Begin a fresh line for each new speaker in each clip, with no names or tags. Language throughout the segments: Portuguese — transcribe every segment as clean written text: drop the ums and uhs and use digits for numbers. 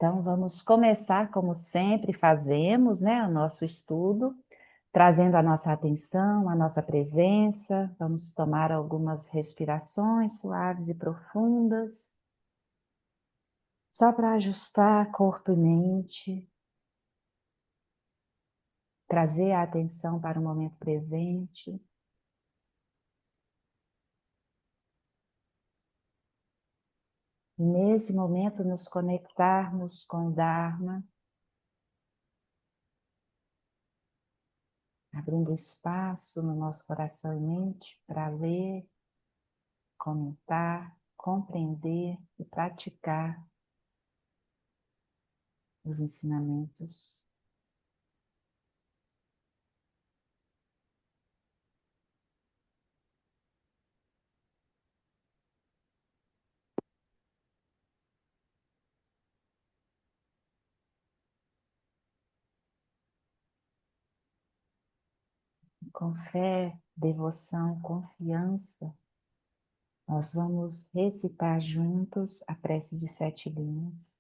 Então, vamos começar, como sempre fazemos, né, o nosso estudo, trazendo a nossa atenção, a nossa presença. Vamos tomar algumas respirações suaves e profundas, só para ajustar corpo e mente, trazer a atenção para o momento presente. E nesse momento, nos conectarmos com o Dharma, abrindo espaço no nosso coração e mente para ler, comentar, compreender e praticar os ensinamentos. Com fé, devoção, confiança, nós vamos recitar juntos a prece de 7 linhas,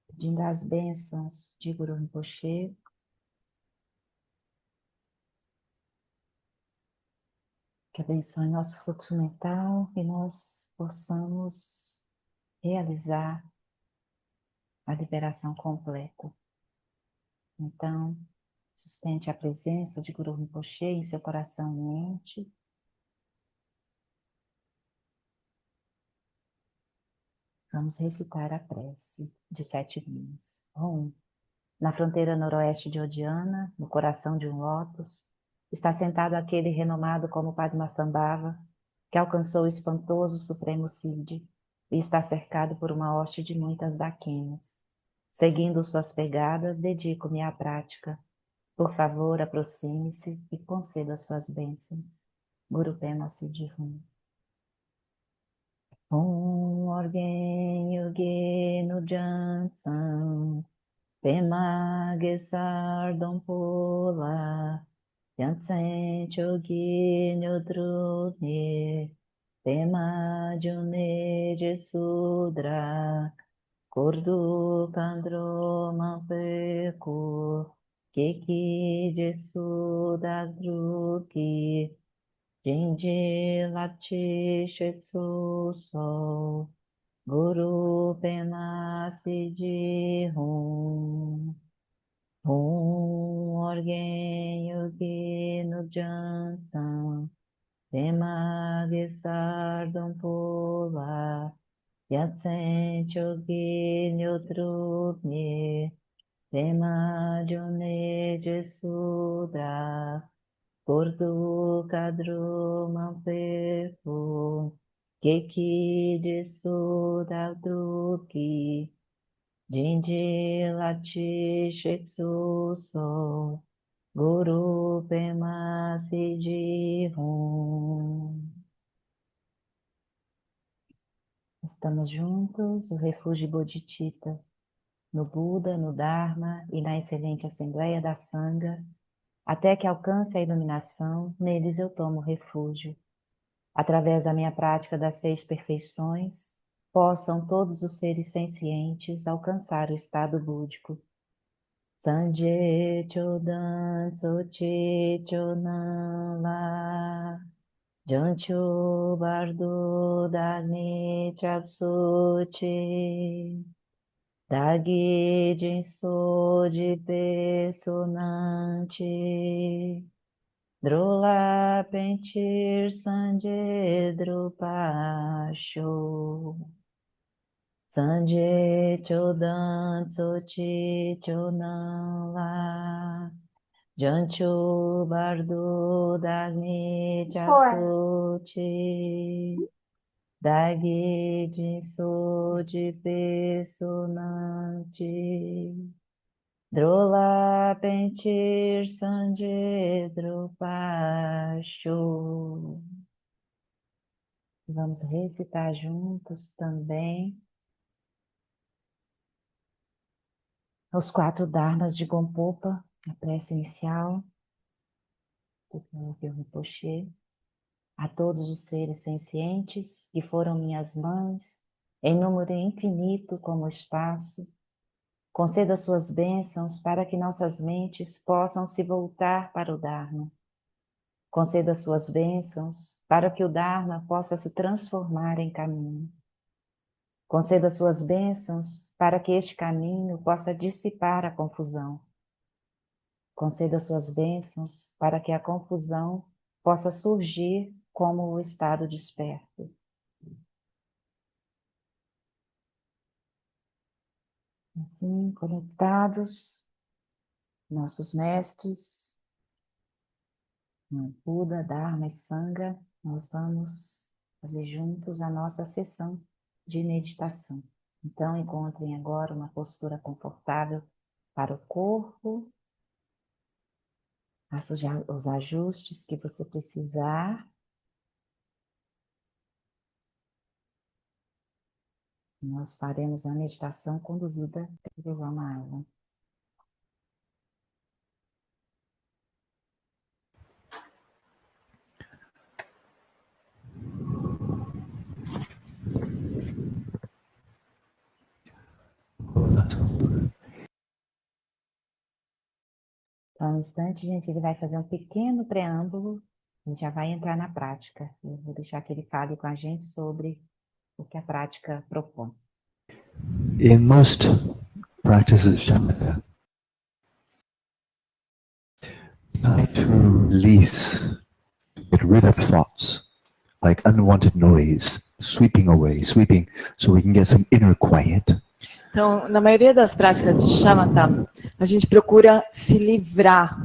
pedindo as bênçãos de Guru Rinpoche, que abençoe nosso fluxo mental e nós possamos realizar a liberação completa. Então, sustente a presença de Guru Rinpoche em seu coração e mente. Vamos recitar a prece de 7 linhas. Na fronteira noroeste de Odiana, no coração de um lótus, está sentado aquele renomado como Padmasambhava, que alcançou o espantoso supremo Siddhi e está cercado por uma hoste de muitas daquenas. Seguindo suas pegadas, dedico-me à prática. Por favor, aproxime-se e conceda suas bênçãos. Guru Pema Siddhi Hum. Orgen Yoge no Jansan. Pema Gesar Dompola, Yantsen Chogi Nyodruni, Pema June Jesudra, Kordu Kandro Manpeku, Keki Jesuda Druki, Jinji Lapchi Shetsu So, Guru Pema Siddhi Hum. Orgen Yogi no Jantam, Pema Gesar Dompola, Yatsen Chogi Nyotrupni, Pema June Jesuda, Kordu Kadru Mampefu, Keki Jesuda Druki, Jinji Lachi Shitsu So, Guru Pema Siddhi Hum. Estamos juntos, o refúgio Bodhicitta, no Buda, no Dharma e na excelente Assembleia da Sangha, até que alcance a iluminação, neles eu tomo refúgio. Através da minha prática das 6 perfeições, possam todos os seres sencientes alcançar o estado búdico. Sanje Chodan Sochi Chonala Jancho Bardo Dagni Chapsuchi Dagi Jinso de Pesonante Drola Pentir Sanje Drupacho Sanje Chodan Sochi Chonala Jancho Bardo Dagni Japsuchi Dagi Jinso de Pesonante Drola Pentir Sanje Drupacho. Vamos recitar juntos também os 4 dharmas de Gompopa, a prece inicial do Rinpoche. A todos os seres sencientes que foram minhas mães, em número infinito como o espaço, conceda suas bênçãos para que nossas mentes possam se voltar para o Dharma. Conceda suas bênçãos para que o Dharma possa se transformar em caminho. Conceda suas bênçãos para que este caminho possa dissipar a confusão. Conceda suas bênçãos para que a confusão possa surgir como o estado desperto. Assim, conectados, nossos mestres, Buda, Dharma e Sangha, nós vamos fazer juntos a nossa sessão de meditação. Então, encontrem agora uma postura confortável para o corpo. Faça os ajustes que você precisar. Nós faremos a meditação conduzida pelo Ramayana. Então, um instante, gente, ele vai fazer um pequeno preâmbulo. A gente já vai entrar na prática. Eu vou deixar que ele fale com a gente sobre o que a prática propõe.
In most practices of shamatha, try to release, get rid of thoughts like unwanted noise, sweeping away, sweeping, so we can get some inner quiet.
Então, na maioria das práticas de shamatha, a gente procura se livrar,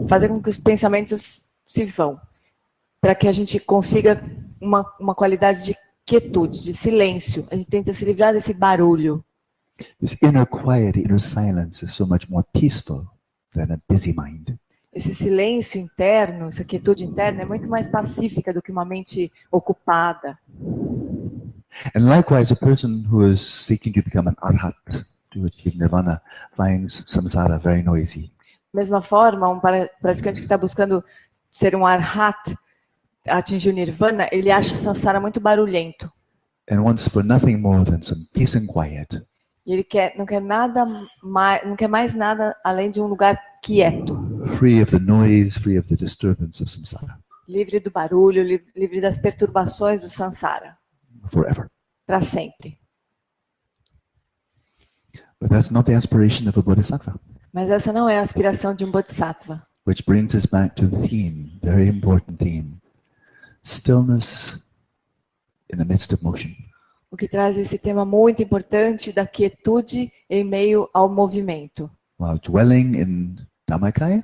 fazer com que os pensamentos se vão, para que a gente consiga uma qualidade de quietude, de silêncio. A gente tenta se livrar desse barulho.
This inner quiet, inner silence is so much more peaceful than a busy mind.
Esse silêncio interno, essa quietude interna é muito mais pacífica do que uma mente ocupada.
And likewise, a person who is seeking to become an arhat, to achieve nirvana, finds samsara very noisy.
Da mesma forma, um praticante que está buscando ser um arhat, atingir o nirvana, ele acha o samsara muito barulhento.
And wants for nothing more than some peace and quiet.
E ele não quer mais nada além de um lugar quieto.
Free of the noise, free of the disturbance of samsara.
Livre do barulho, livre das perturbações do samsara.
Forever.
Para sempre.
But that's not the aspiration of a bodhisattva.
Mas essa não é a aspiração de um bodhisattva.
Which brings us back to the theme, very important theme. Stillness in the midst of motion.
O que traz esse tema muito importante da quietude em meio ao movimento.
While dwelling in Dhammakaya,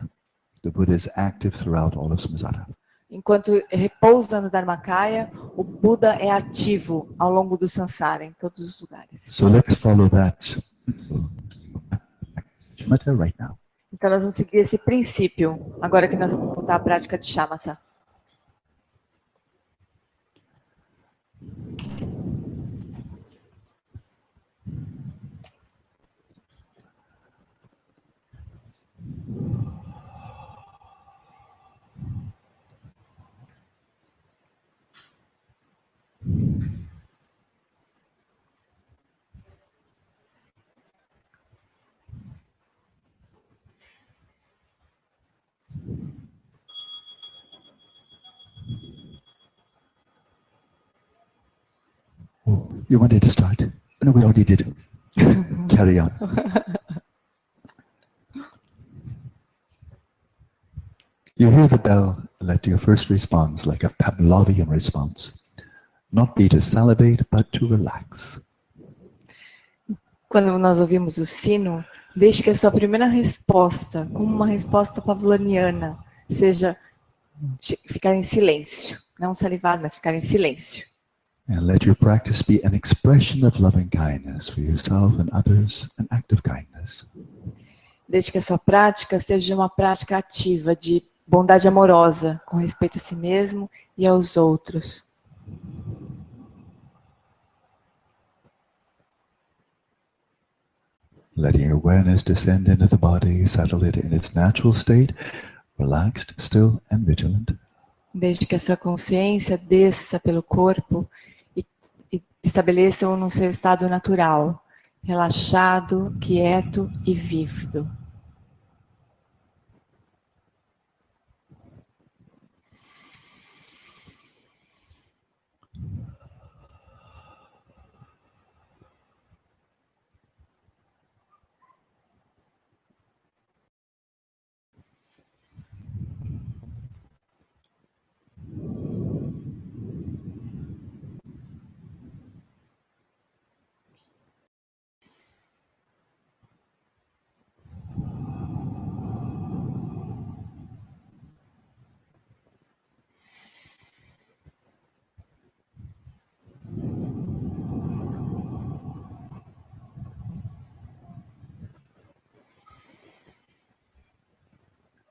the Buddha is active throughout all of samsara.
Enquanto repousa no Dharmakaya, o Buda é ativo ao longo do samsara, em todos os lugares.
So let's follow that shamatha right now.
Então nós vamos seguir esse princípio, agora que nós vamos voltar à prática de shamatha.
Oh, you wanted to start? No, we already did. Carry on. You hear the bell, let your first response, like a Pavlovian response, not be to salivate, but to relax.
Quando nós ouvimos o sino, deixe que a sua primeira resposta, como uma resposta pavloniana, seja ficar em silêncio. Não salivar, mas ficar em silêncio.
And let your practice be an expression of loving kindness for yourself and others, an act of kindness.
Desde que a sua prática seja uma prática ativa de bondade amorosa, com respeito a si mesmo e aos outros.
Letting your awareness descend into the body, settle it in its natural state, relaxed, still and vigilant.
Desde que a sua consciência desça pelo corpo e estabeleçam no seu estado natural, relaxado, quieto e vívido.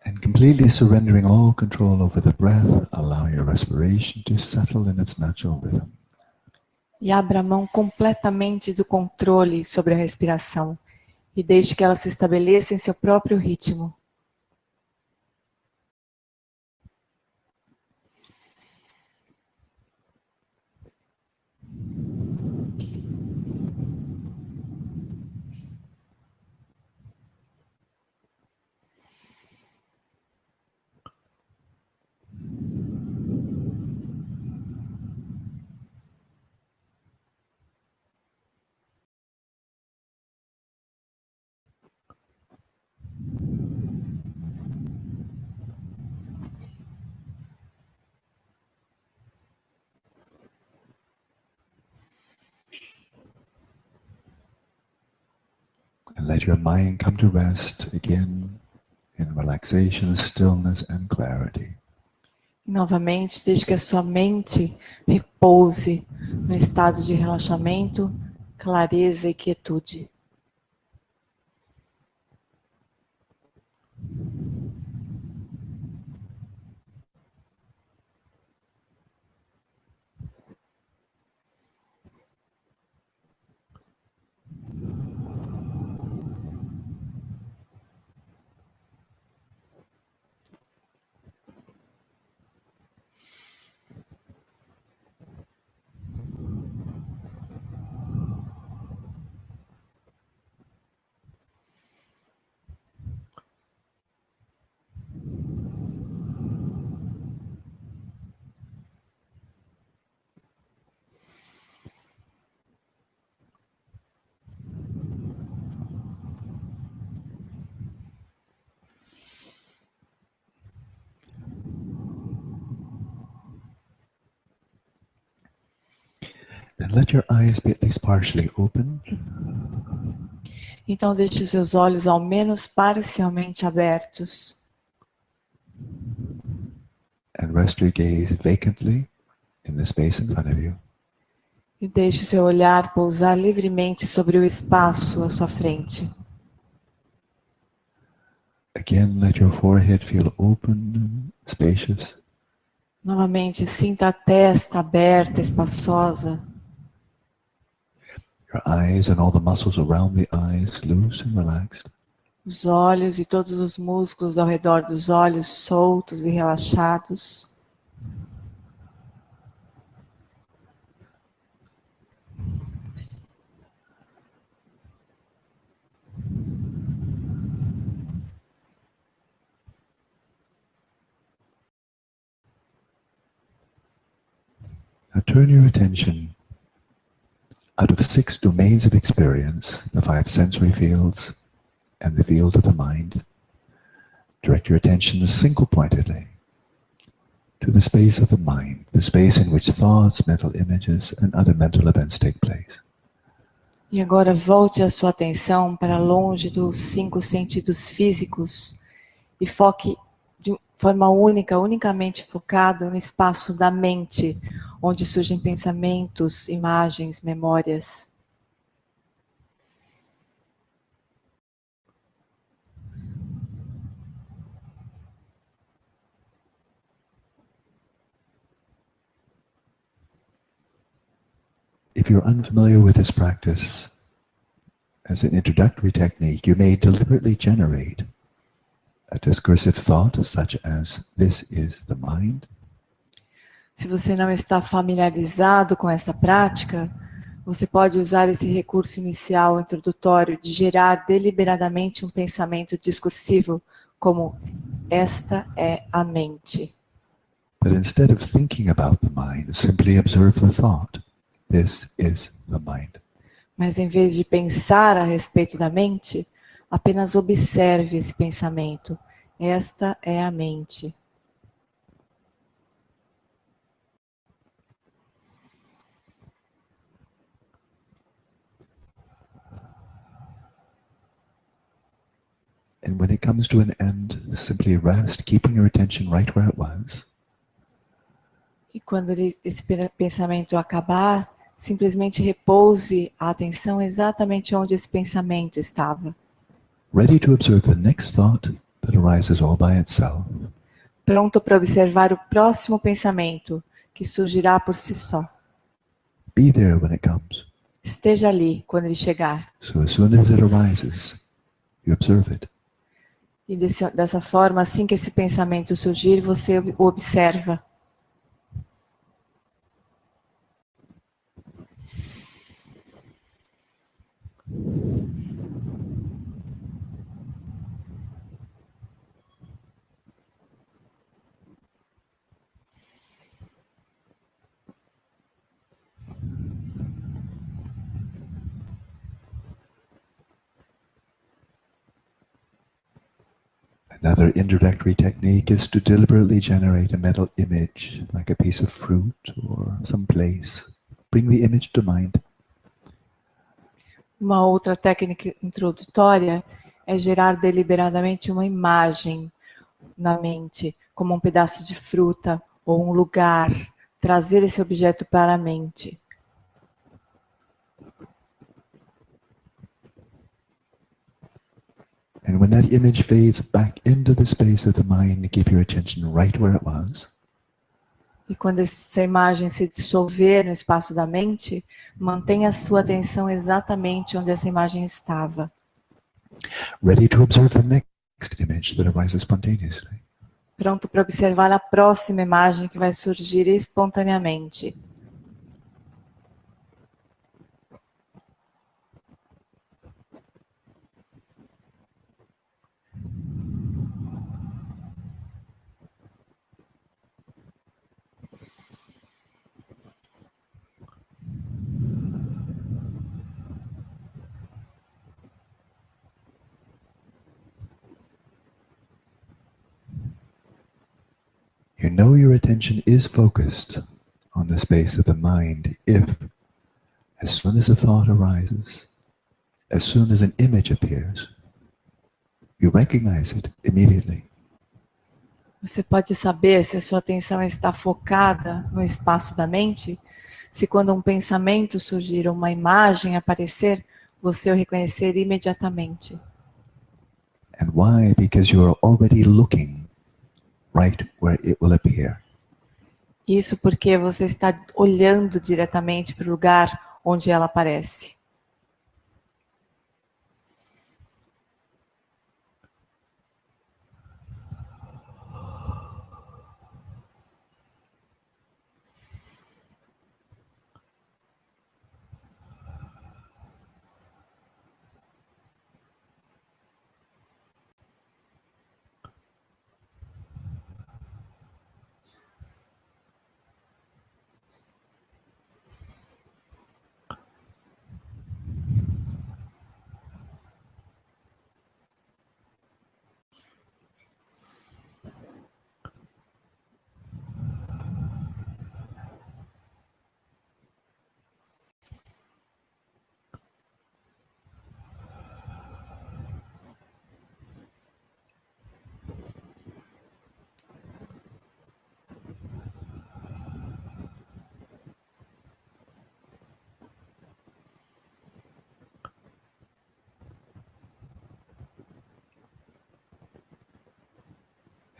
And completely surrendering all control over the breath, allow your respiration to settle in its natural rhythm.
E abra mão completamente do controle sobre a respiração e deixe que ela se estabeleça em seu próprio ritmo.
And let your mind come to rest again in relaxation, stillness, and clarity.
E novamente, deixe que a sua mente repouse no estado de relaxamento, clareza e quietude.
Then let your eyes be at least partially open.
Então deixe os seus olhos ao menos parcialmente abertos.
And rest your gaze vacantly in the space in front of you.
E deixe o seu olhar pousar livremente sobre o espaço à sua frente.
Again, let your forehead feel open, spacious.
Novamente, sinta a testa aberta, espaçosa.
Your eyes and all the muscles around the eyes loose and relaxed.
Os olhos e todos os músculos ao redor dos olhos soltos e relaxados.
Now turn your attention out of 6 domains of experience, the 5 sensory fields and the field of the mind. Direct your attention single-pointedly to the space of the mind, the space in which thoughts, mental images, and other mental events take place.
E agora volte a sua atenção para longe dos 5 sentidos físicos e foque de forma única, unicamente focado no espaço da mente, onde surgem pensamentos, imagens, memórias.
If you're unfamiliar with this practice, as an introductory technique, you may deliberately generate a discursive thought such as, "This is the mind."
Se você não está familiarizado com essa prática, Você pode usar esse recurso inicial introdutório de gerar deliberadamente um pensamento discursivo como esta é a mente.
But instead of thinking about the mind, simply observe the thought. This is the mind.
Mas em vez de pensar a respeito da mente, apenas observe esse pensamento. Esta é a mente.
And when it comes to an end, simply rest, keeping your attention right where it was.
E quando esse pensamento acabar, simplesmente repouse a atenção exatamente onde esse pensamento estava.
Ready to observe the next thought that arises all by itself.
Pronto para observar o próximo pensamento, que surgirá por si só.
Be there when it comes.
Esteja ali quando ele chegar.
So as soon as it arises, you observe it.
E dessa forma, assim que esse pensamento surgir, você o observa.
Another introductory technique is to deliberately generate a mental image, like a piece of fruit or some place. Bring the image to mind.
Uma outra técnica introdutória é gerar deliberadamente uma imagem na mente, como um pedaço de fruta ou um lugar, trazer esse objeto para a mente.
And when that image fades back into the space of the mind, keep your attention right where it was.
E quando essa imagem se dissolver no espaço da mente, mantenha a sua atenção exatamente onde essa imagem estava.
Ready to observe the next image that arises spontaneously.
Pronto para observar a próxima imagem que vai surgir espontaneamente.
You know your attention is focused on the space of the mind if, as soon as a thought arises, as soon as an image appears, you recognize it immediately.
Você pode saber se a sua atenção está focada no espaço da mente, se quando um pensamento surgir ou uma imagem aparecer, você o reconhecer imediatamente.
And why? Because you are already looking right where it will appear.
Isso porque você está olhando diretamente para o lugar onde ela aparece.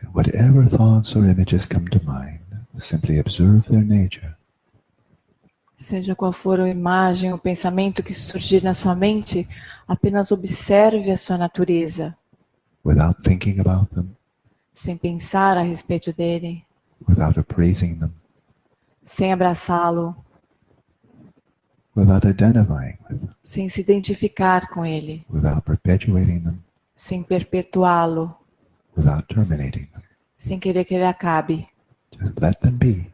And whatever thoughts or images come to mind, simply observe their nature.
Seja qual for a imagem ou pensamento que surgir na sua mente, apenas observe a sua natureza,
Without thinking about them,
sem pensar a respeito dele,
without appraising them.
sem abraçá-lo,
without identifying with them,
sem se identificar com ele,
without perpetuating them,
sem perpetuá-lo,
without terminating them.
sem querer que ele acabe.
Just let them be.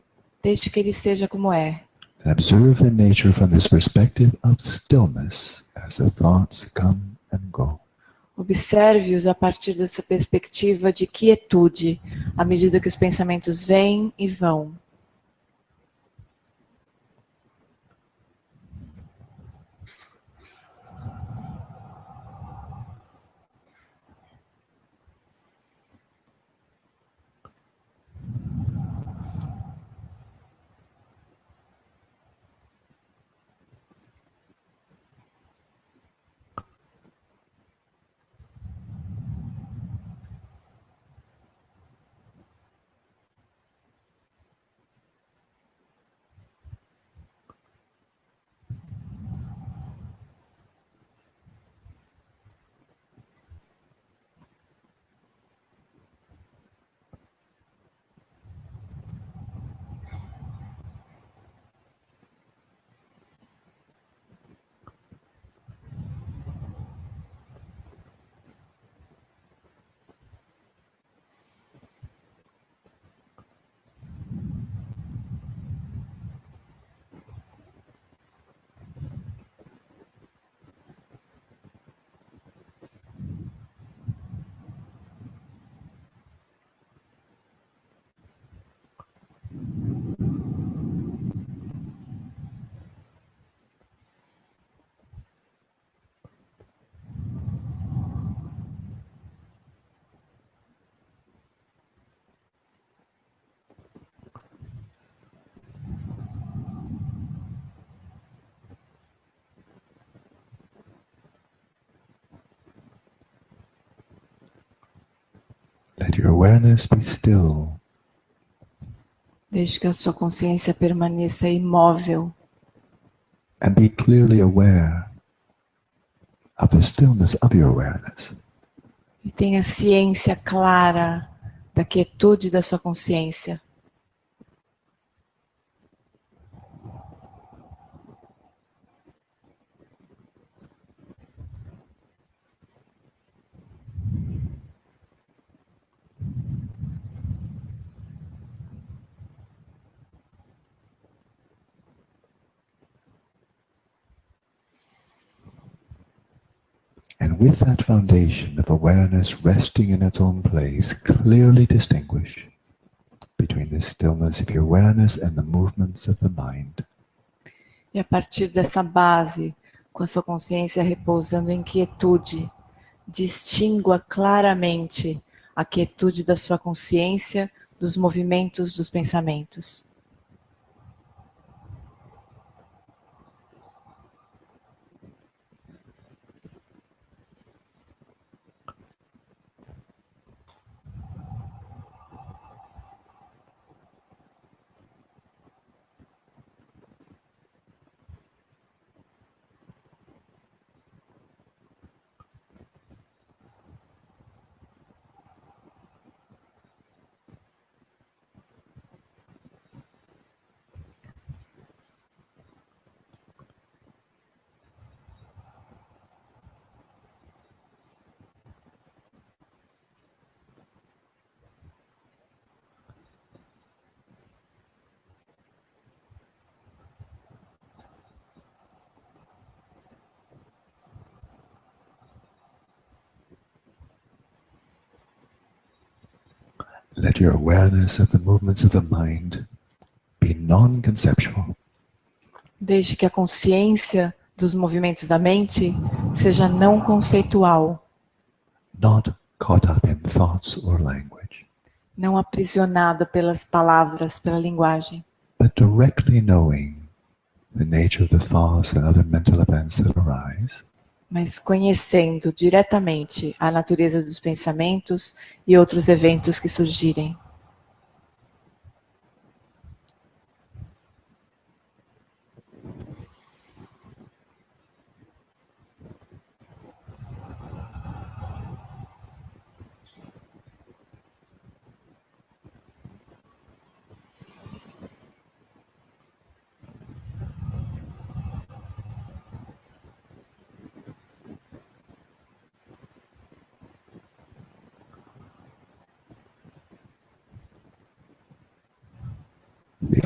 Deixe que ele seja como é.
And observe the nature from this perspective of stillness as the thoughts come and go.
Observe-os a partir dessa perspectiva de quietude, à medida que os pensamentos vêm e vão.
Let your awareness be still,
Deixe que a sua consciência permaneça imóvel
and be clearly aware of the stillness of your awareness.
e tenha ciência clara da quietude da sua consciência.
And with that foundation of awareness resting in its own place, clearly distinguish between the stillness of your awareness and the movements of the mind.
E a partir dessa base, com a sua consciência repousando em quietude, distingua claramente a quietude da sua consciência dos movimentos dos pensamentos.
Let your awareness of the movements of the mind be non-conceptual,
Deixe que a consciência dos movimentos da mente seja não conceitual,
not caught up in thoughts or language,
não aprisionada pelas palavras, pela linguagem,
but directly knowing the nature of the thoughts and other mental events that arise,
mas conhecendo diretamente a natureza dos pensamentos e outros eventos que surgirem.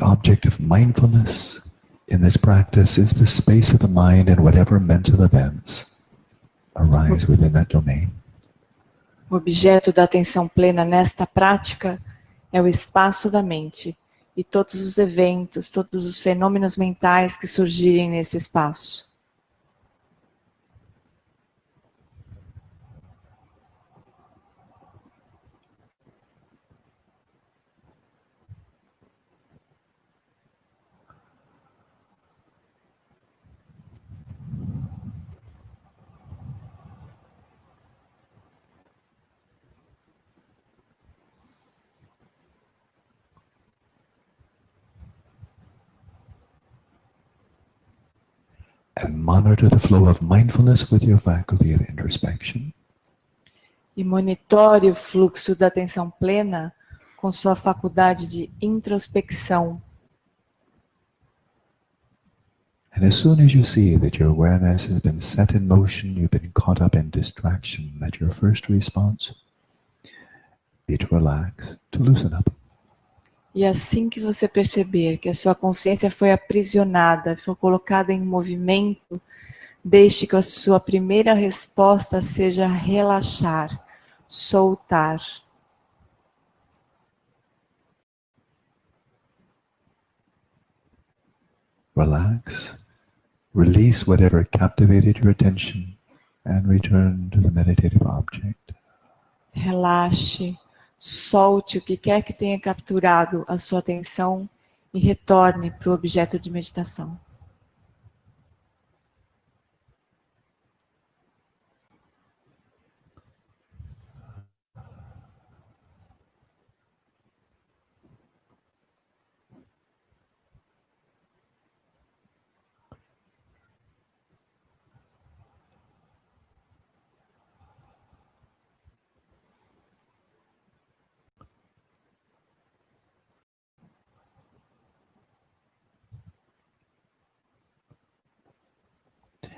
object of mindfulness in this practice is the space of the mind and whatever mental events arise within that domain.
O objeto da atenção plena nesta prática é o espaço da mente e todos os eventos, todos os fenômenos mentais que surgirem nesse espaço.
And monitor the flow of mindfulness with your faculty of introspection.
E monitore o fluxo da atenção plena com sua faculdade de introspecção.
And as soon as you see that your awareness has been set in motion, you've been caught up in distraction, let your first response be to relax, to loosen up.
E assim que você perceber que a sua consciência foi aprisionada, foi colocada em movimento, deixe que a sua primeira resposta seja relaxar, soltar.
Relax, release whatever captivated your attention, and return to the meditative object.
Relaxe, solte o que quer que tenha capturado a sua atenção e retorne para o objeto de meditação.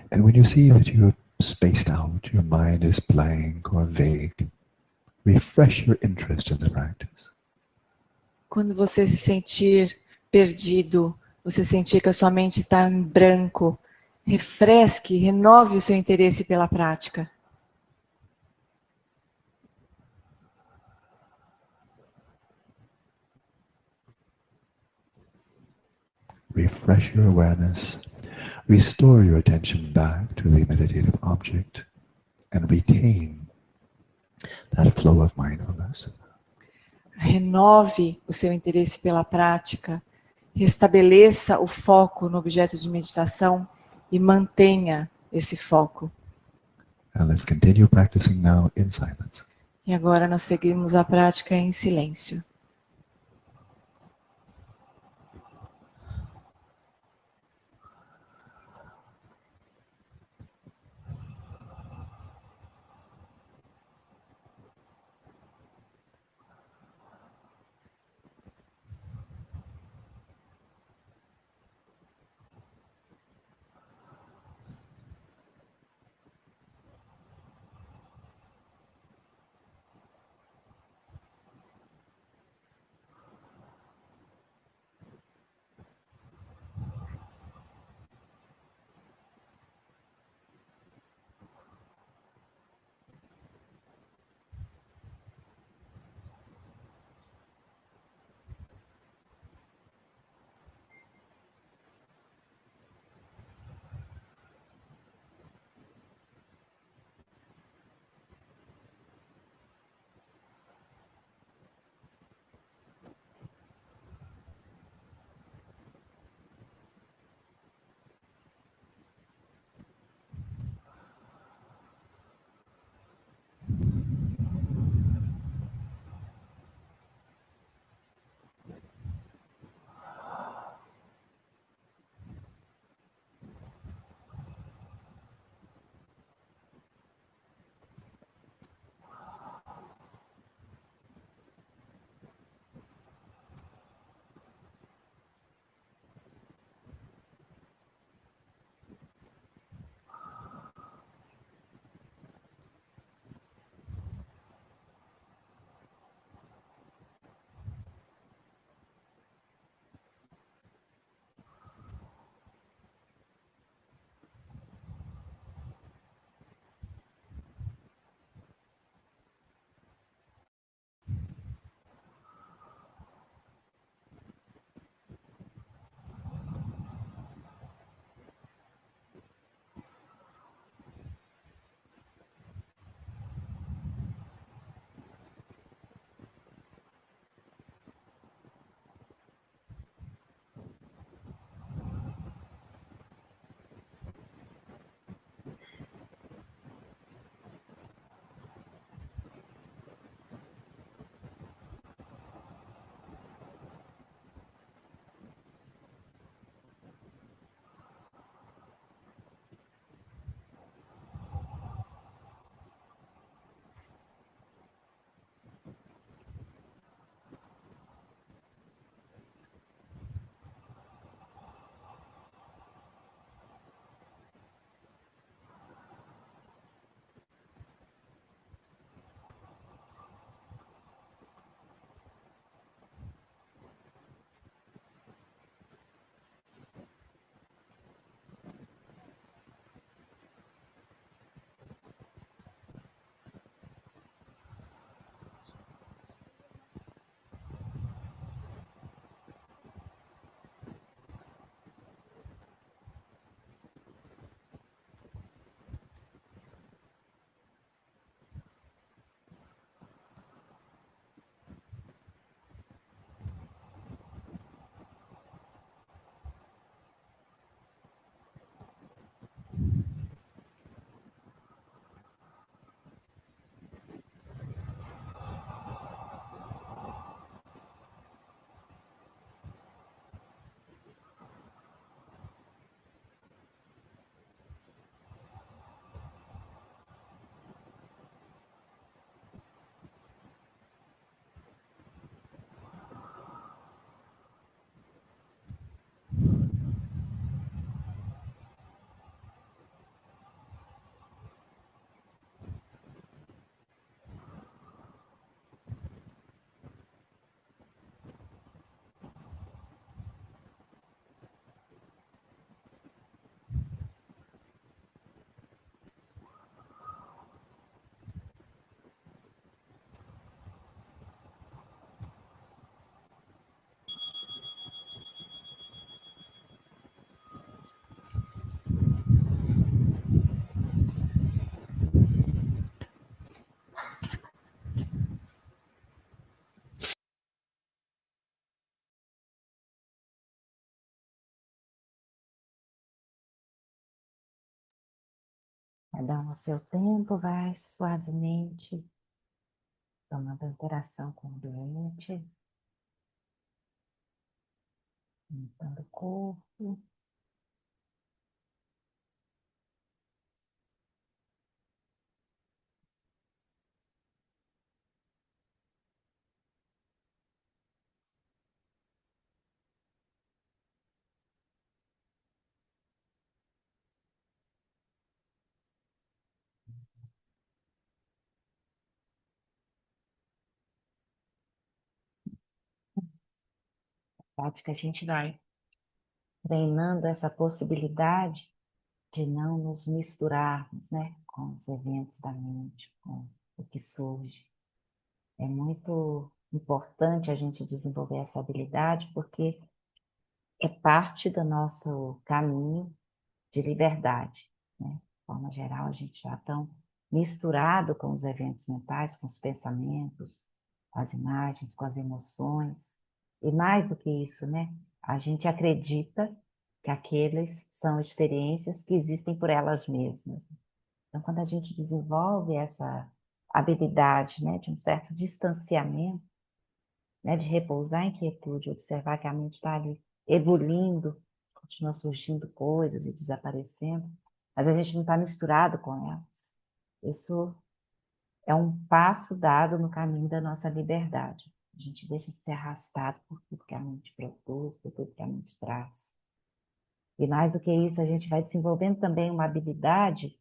And when you see that you're spaced out, your mind is blank or vague, refresh your interest in the practice.
Quando você se sentir perdido, você sentir que a sua mente está em branco, refresque, renove o seu interesse pela prática.
Refresh your awareness, restore your attention back to the meditative object, and retain that flow of mindfulness.
Renove o seu interesse pela prática, restabeleça o foco no objeto de meditação e mantenha esse foco.
And let's continue practicing now in silence.
E agora nós seguimos a prática em silêncio.
Cada um ao seu tempo vai suavemente tomando a interação com o ambiente, limpando o corpo. Na prática, a gente vai treinando essa possibilidade de não nos misturarmos, né, com os eventos da mente, com o que surge. É muito importante a gente desenvolver essa habilidade, porque é parte do nosso caminho de liberdade, né? De forma geral, a gente está tão misturado com os eventos mentais, com os pensamentos, com as imagens, com as emoções. E mais do que isso, né? A gente acredita que aqueles são experiências que existem por elas mesmas. Então, quando a gente desenvolve essa habilidade, né, de um certo distanciamento, né, de repousar em quietude, observar que a mente está ali evoluindo, continua surgindo coisas e desaparecendo, mas a gente não está misturado com elas. Isso é um passo dado no caminho da nossa liberdade. A gente deixa de ser arrastado por tudo que a mente produz, por tudo que a mente traz. E mais do que isso, a gente vai desenvolvendo também uma habilidade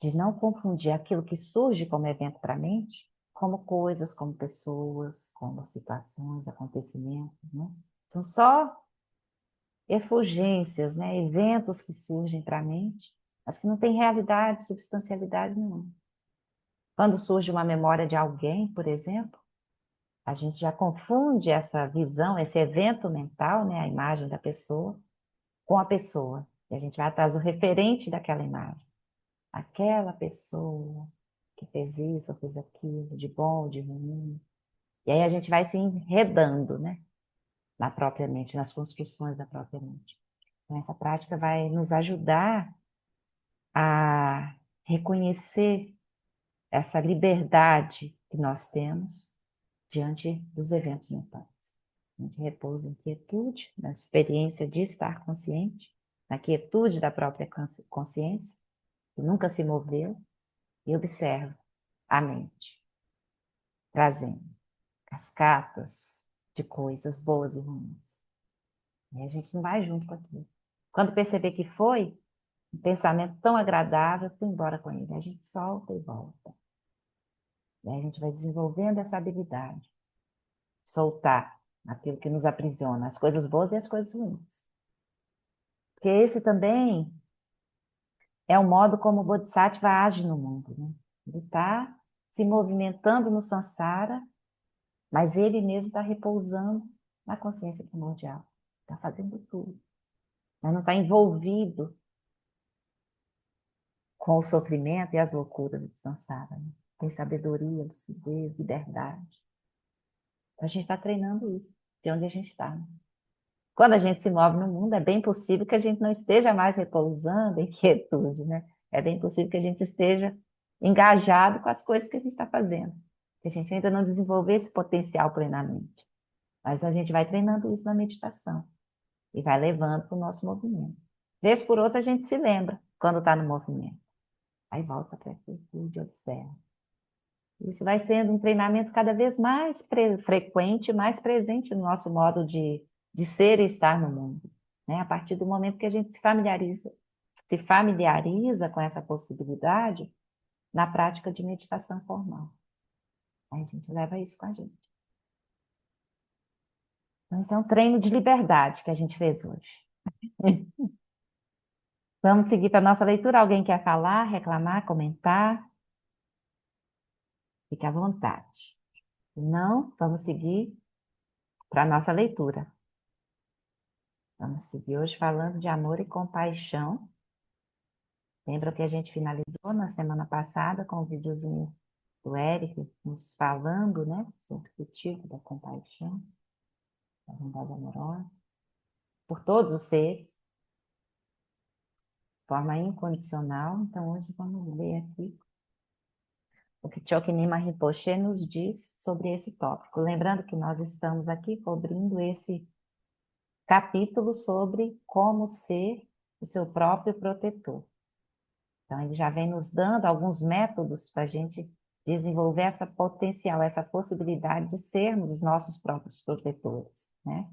de não confundir aquilo que surge como evento para a mente, como coisas, como pessoas, como situações, acontecimentos, né? São só efulgências, né? Eventos que surgem para a mente, mas que não têm realidade, substancialidade nenhuma. Quando surge uma memória de alguém, por exemplo, a gente já confunde essa visão, esse evento mental, né? A imagem da pessoa, com a pessoa. E a gente vai atrás do referente daquela imagem. Aquela pessoa que fez isso ou fez aquilo, de bom ou de ruim. E aí a gente vai se enredando, né? Na própria mente, nas construções da própria mente. Então, essa prática vai nos ajudar a reconhecer essa liberdade que nós temos diante dos eventos mentais. A gente repousa em quietude, na experiência de estar consciente, na quietude da própria consciência, que nunca se moveu, e observa a mente, trazendo cascatas de coisas boas e ruins. E a gente não vai junto com aquilo. Quando perceber que foi um pensamento tão agradável, foi embora com ele. A gente solta e volta. E aí a gente vai desenvolvendo essa habilidade. Soltar aquilo que nos aprisiona, as coisas boas e as coisas ruins. Porque esse também é o modo como o Bodhisattva age no mundo, né? Ele está se movimentando no samsara, mas ele mesmo está repousando na consciência primordial. Está fazendo tudo. Mas não está envolvido com o sofrimento e as loucuras do samsara. Né? Tem sabedoria, lucidez, liberdade. Então, a gente está treinando isso, de onde a gente está. Né? Quando a gente se move no mundo, é bem possível que a gente não esteja mais repousando em quietude, né? É bem possível que a gente esteja engajado com as coisas que a gente está fazendo. Que a gente ainda não desenvolveu esse potencial plenamente. Mas a gente vai treinando isso na meditação. E vai levando para o nosso movimento. Vez por outra, a gente se lembra quando está no movimento. Aí volta para a quietude, observa. Isso vai sendo um treinamento cada vez mais frequente, mais presente no nosso modo de ser e estar no mundo. Né? A partir do momento que a gente se familiariza com essa possibilidade na prática de meditação formal. Aí a gente leva isso com a gente. Então, esse é um treino de liberdade que a gente fez hoje. Vamos seguir para a nossa leitura. Alguém quer falar, reclamar, comentar? Fique à vontade. Se não, vamos seguir para a nossa leitura. Vamos seguir hoje falando de amor e compaixão. Lembra que a gente finalizou na semana passada com o videozinho do Eric nos falando, né, sobre o tipo da compaixão, da bondade amorosa, por todos os seres. forma incondicional. Então, hoje vamos ler aqui o que Chogyam Rinpoche nos diz sobre esse tópico. Lembrando que nós estamos aqui cobrindo esse capítulo sobre como ser o seu próprio protetor. Então, ele já vem nos dando alguns métodos para a gente desenvolver essa potencial, essa possibilidade de sermos os nossos próprios protetores, né?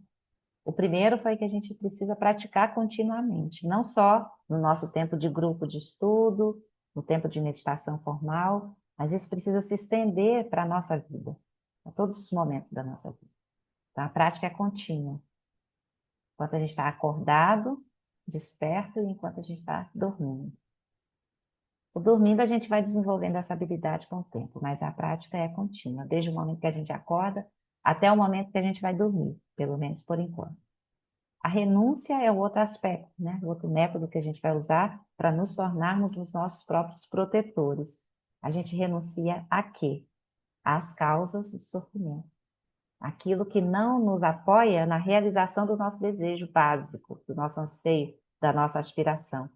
O primeiro foi que a gente precisa praticar continuamente, não só no nosso tempo de grupo de estudo, no tempo de meditação formal, mas isso precisa se estender para a nossa vida, a todos os momentos da nossa vida. Então, a prática é contínua. Enquanto a gente está acordado, desperto, e enquanto a gente está dormindo. O dormindo a gente vai desenvolvendo essa habilidade com o tempo, mas a prática é contínua, desde o momento que a gente acorda até o momento que a gente vai dormir, pelo menos por enquanto. A renúncia é o outro aspecto, né? O outro método que a gente vai usar para nos tornarmos os nossos próprios protetores. A gente renuncia a quê? Às causas do sofrimento. Aquilo que não nos apoia na realização do nosso desejo básico, do nosso anseio, da nossa aspiração.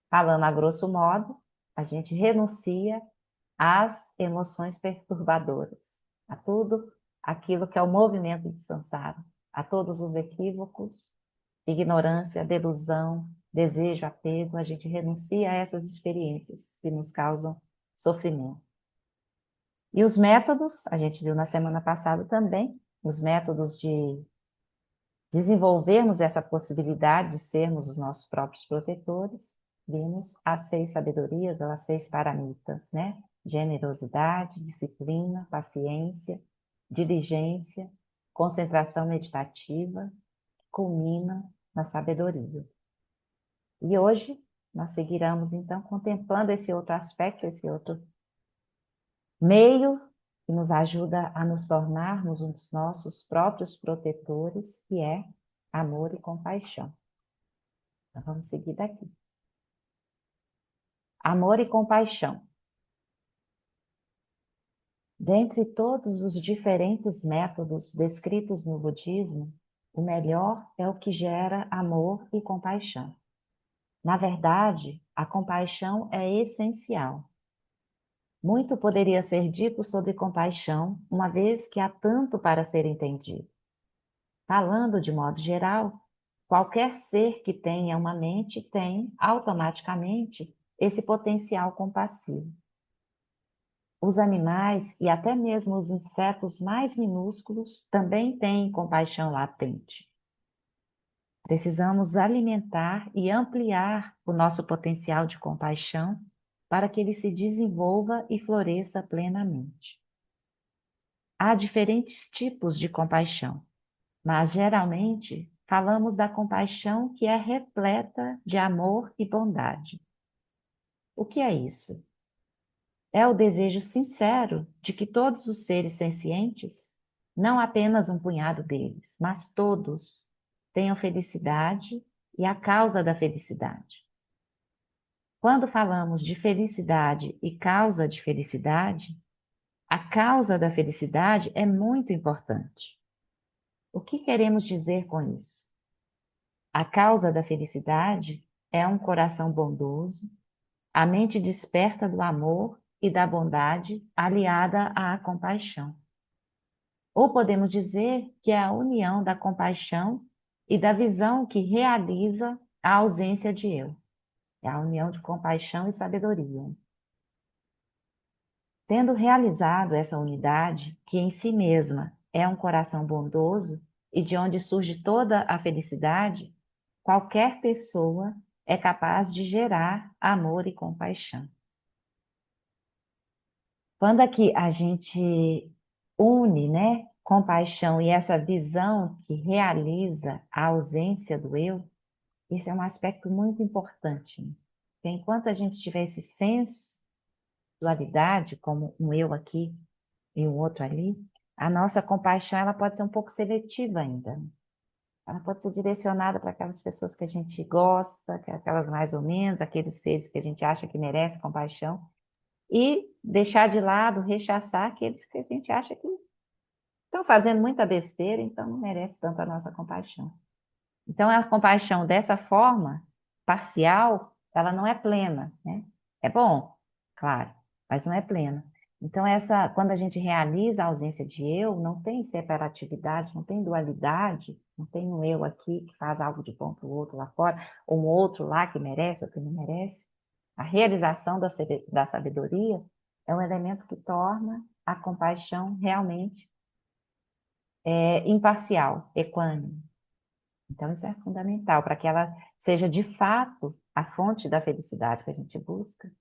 Falando a grosso modo, a gente renuncia às emoções perturbadoras, a tudo aquilo que é o movimento de samsara, a todos os equívocos, ignorância, delusão, desejo, apego, a gente renuncia a essas experiências que nos causam sofrimento. E os métodos, a gente viu na semana passada também, os métodos de desenvolvermos essa possibilidade de sermos os nossos próprios protetores, vimos as 6 sabedorias, ou as 6 paramitas, né? Generosidade, disciplina, paciência, diligência, concentração meditativa, culmina na sabedoria. E hoje nós seguiremos então contemplando esse outro aspecto, esse outro meio que nos ajuda a nos tornarmos um dos nossos próprios protetores, que é amor e compaixão. Então vamos seguir daqui. Amor e compaixão. Dentre todos os diferentes métodos descritos no budismo, o melhor é o que gera amor e compaixão. Na verdade, a compaixão é essencial. Muito poderia ser dito sobre compaixão, uma vez que há tanto para ser entendido. Falando de modo geral, qualquer ser que tenha uma mente tem, automaticamente, esse potencial compassivo. Os animais e até mesmo os insetos mais minúsculos também têm compaixão latente. Precisamos alimentar e ampliar o nosso potencial de compaixão para que ele se desenvolva e floresça plenamente. Há diferentes tipos de compaixão, mas geralmente falamos da compaixão que é repleta de amor e bondade. O que é isso? É o desejo sincero de que todos os seres sencientes, não apenas um punhado deles, mas todos, tenham felicidade e a causa da felicidade. Quando falamos de felicidade e causa de felicidade, a causa da felicidade é muito importante. O que queremos dizer com isso? A causa da felicidade é um coração bondoso, a mente desperta do amor e da bondade aliada à compaixão. Ou podemos dizer que é a união da compaixão e da visão que realiza a ausência de eu. É a união de compaixão e sabedoria. Tendo realizado essa unidade, que em si mesma é um coração bondoso e de onde surge toda a felicidade, qualquer pessoa é capaz de gerar amor e compaixão. Quando aqui a gente une, né, compaixão e essa visão que realiza a ausência do eu, esse é um aspecto muito importante, né? Porque enquanto a gente tiver esse senso de dualidade, como um eu aqui e um outro ali, a nossa compaixão ela pode ser um pouco seletiva ainda, né? Ela pode ser direcionada para aquelas pessoas que a gente gosta, aquelas mais ou menos, aqueles seres que a gente acha que merecem compaixão, e deixar de lado, rechaçar aqueles que a gente acha que estão fazendo muita besteira, então não merece tanto a nossa compaixão. Então, a compaixão dessa forma, parcial, ela não é plena, né? É bom, claro, mas não é plena. Então, quando a gente realiza a ausência de eu, não tem separatividade, não tem dualidade, não tem um eu aqui que faz algo de bom para o outro lá fora, ou um outro lá que merece ou que não merece. A realização da sabedoria é um elemento que torna a compaixão realmente imparcial, equânime. Então, isso é fundamental para que ela seja de fato a fonte da felicidade que a gente busca.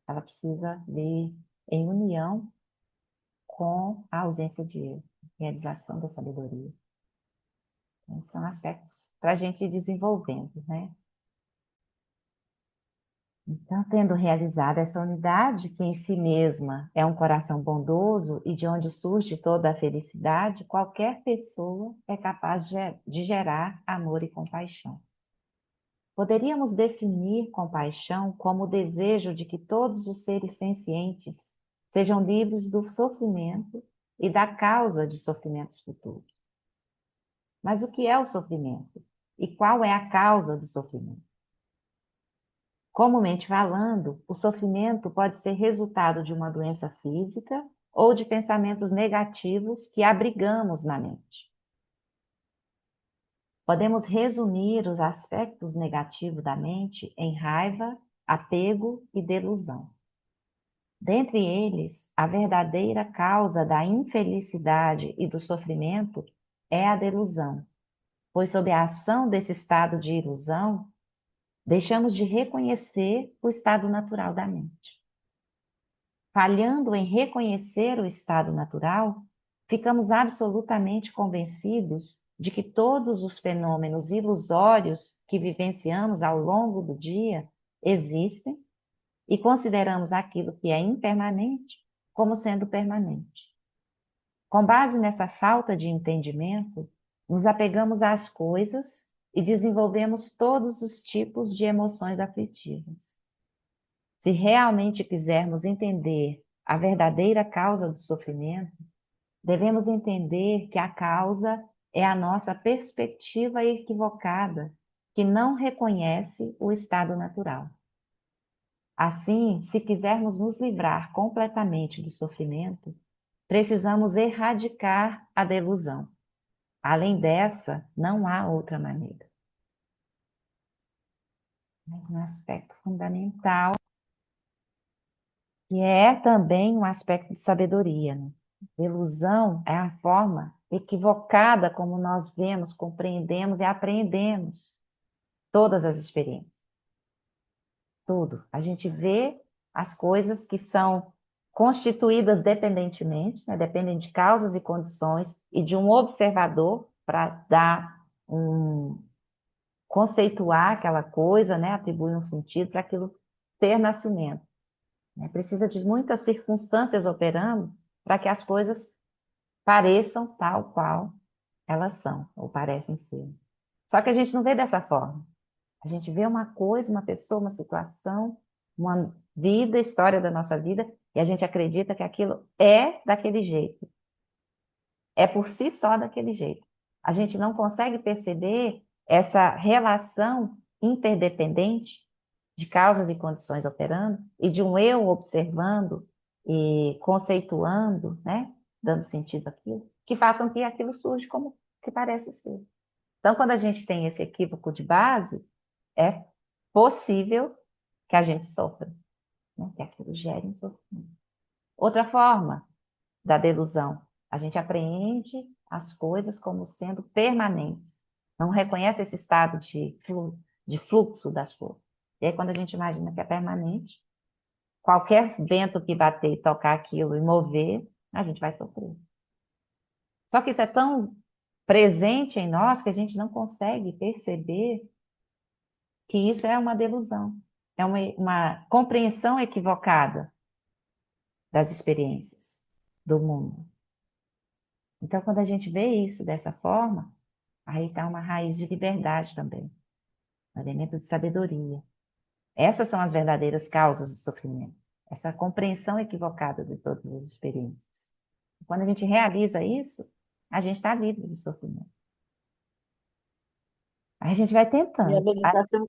Ela precisa vir em união com a ausência de eu, realização da sabedoria. Então, são aspectos para a gente ir desenvolvendo, né? Então, tendo realizado essa unidade, que em si mesma é um coração bondoso e de onde surge toda a felicidade, qualquer pessoa é capaz de gerar amor e compaixão. Poderíamos definir compaixão como o desejo de que todos os seres sencientes sejam livres do sofrimento e da causa de sofrimentos futuros. Mas o que é o sofrimento? E qual é a causa do sofrimento? Comumente falando, o sofrimento pode ser resultado de uma doença física ou de pensamentos negativos que abrigamos na mente. Podemos resumir os aspectos negativos da mente em raiva, apego e delusão. Dentre eles, a verdadeira causa da infelicidade e do sofrimento é a delusão, pois sob a ação desse estado de ilusão, deixamos de reconhecer o estado natural da mente. Falhando em reconhecer o estado natural, ficamos absolutamente convencidos de que todos os fenômenos ilusórios que vivenciamos ao longo do dia existem e consideramos aquilo que é impermanente como sendo permanente. Com base nessa falta de entendimento, nos apegamos às coisas e desenvolvemos todos os tipos de emoções aflitivas. Se realmente quisermos entender a verdadeira causa do sofrimento, devemos entender que a causa é a nossa perspectiva equivocada, que não reconhece o estado natural. Assim, se quisermos nos livrar completamente do sofrimento, precisamos erradicar a delusão. Além dessa, não há outra maneira. Mas um aspecto fundamental, que é também um aspecto de sabedoria, né? Delusão é a forma equivocada como nós vemos, compreendemos e apreendemos todas as experiências. Tudo. A gente vê as coisas que são constituídas dependentemente, né? Dependem de causas e condições e de um observador para dar conceituar aquela coisa, né? Atribuir um sentido para aquilo ter nascimento. Né? Precisa de muitas circunstâncias operando para que as coisas pareçam tal qual elas são, ou parecem ser. Só que a gente não vê dessa forma. A gente vê uma coisa, uma pessoa, uma situação, uma vida, história da nossa vida, e a gente acredita que aquilo é daquele jeito. É por si só daquele jeito. A gente não consegue perceber essa relação interdependente de causas e condições operando, e de um eu observando e conceituando, né, dando sentido àquilo, que faz com que aquilo surja como que parece ser. Então, quando a gente tem esse equívoco de base, é possível que a gente sofra, né, que aquilo gere um sofrimento. Outra forma da delusão, a gente apreende as coisas como sendo permanentes, não reconhece esse estado de fluxo das coisas. E aí, quando a gente imagina que é permanente, qualquer vento que bater e tocar aquilo e mover, a gente vai sofrer. Só que isso é tão presente em nós que a gente não consegue perceber que isso é uma delusão, é uma compreensão equivocada das experiências do mundo. Então, quando a gente vê isso dessa forma, aí está uma raiz de liberdade também, um elemento de sabedoria. Essas são as verdadeiras causas do sofrimento, essa compreensão equivocada de todas as experiências. Quando a gente realiza isso, a gente está livre do sofrimento. Aí a gente vai
E a
tentando.
meditação,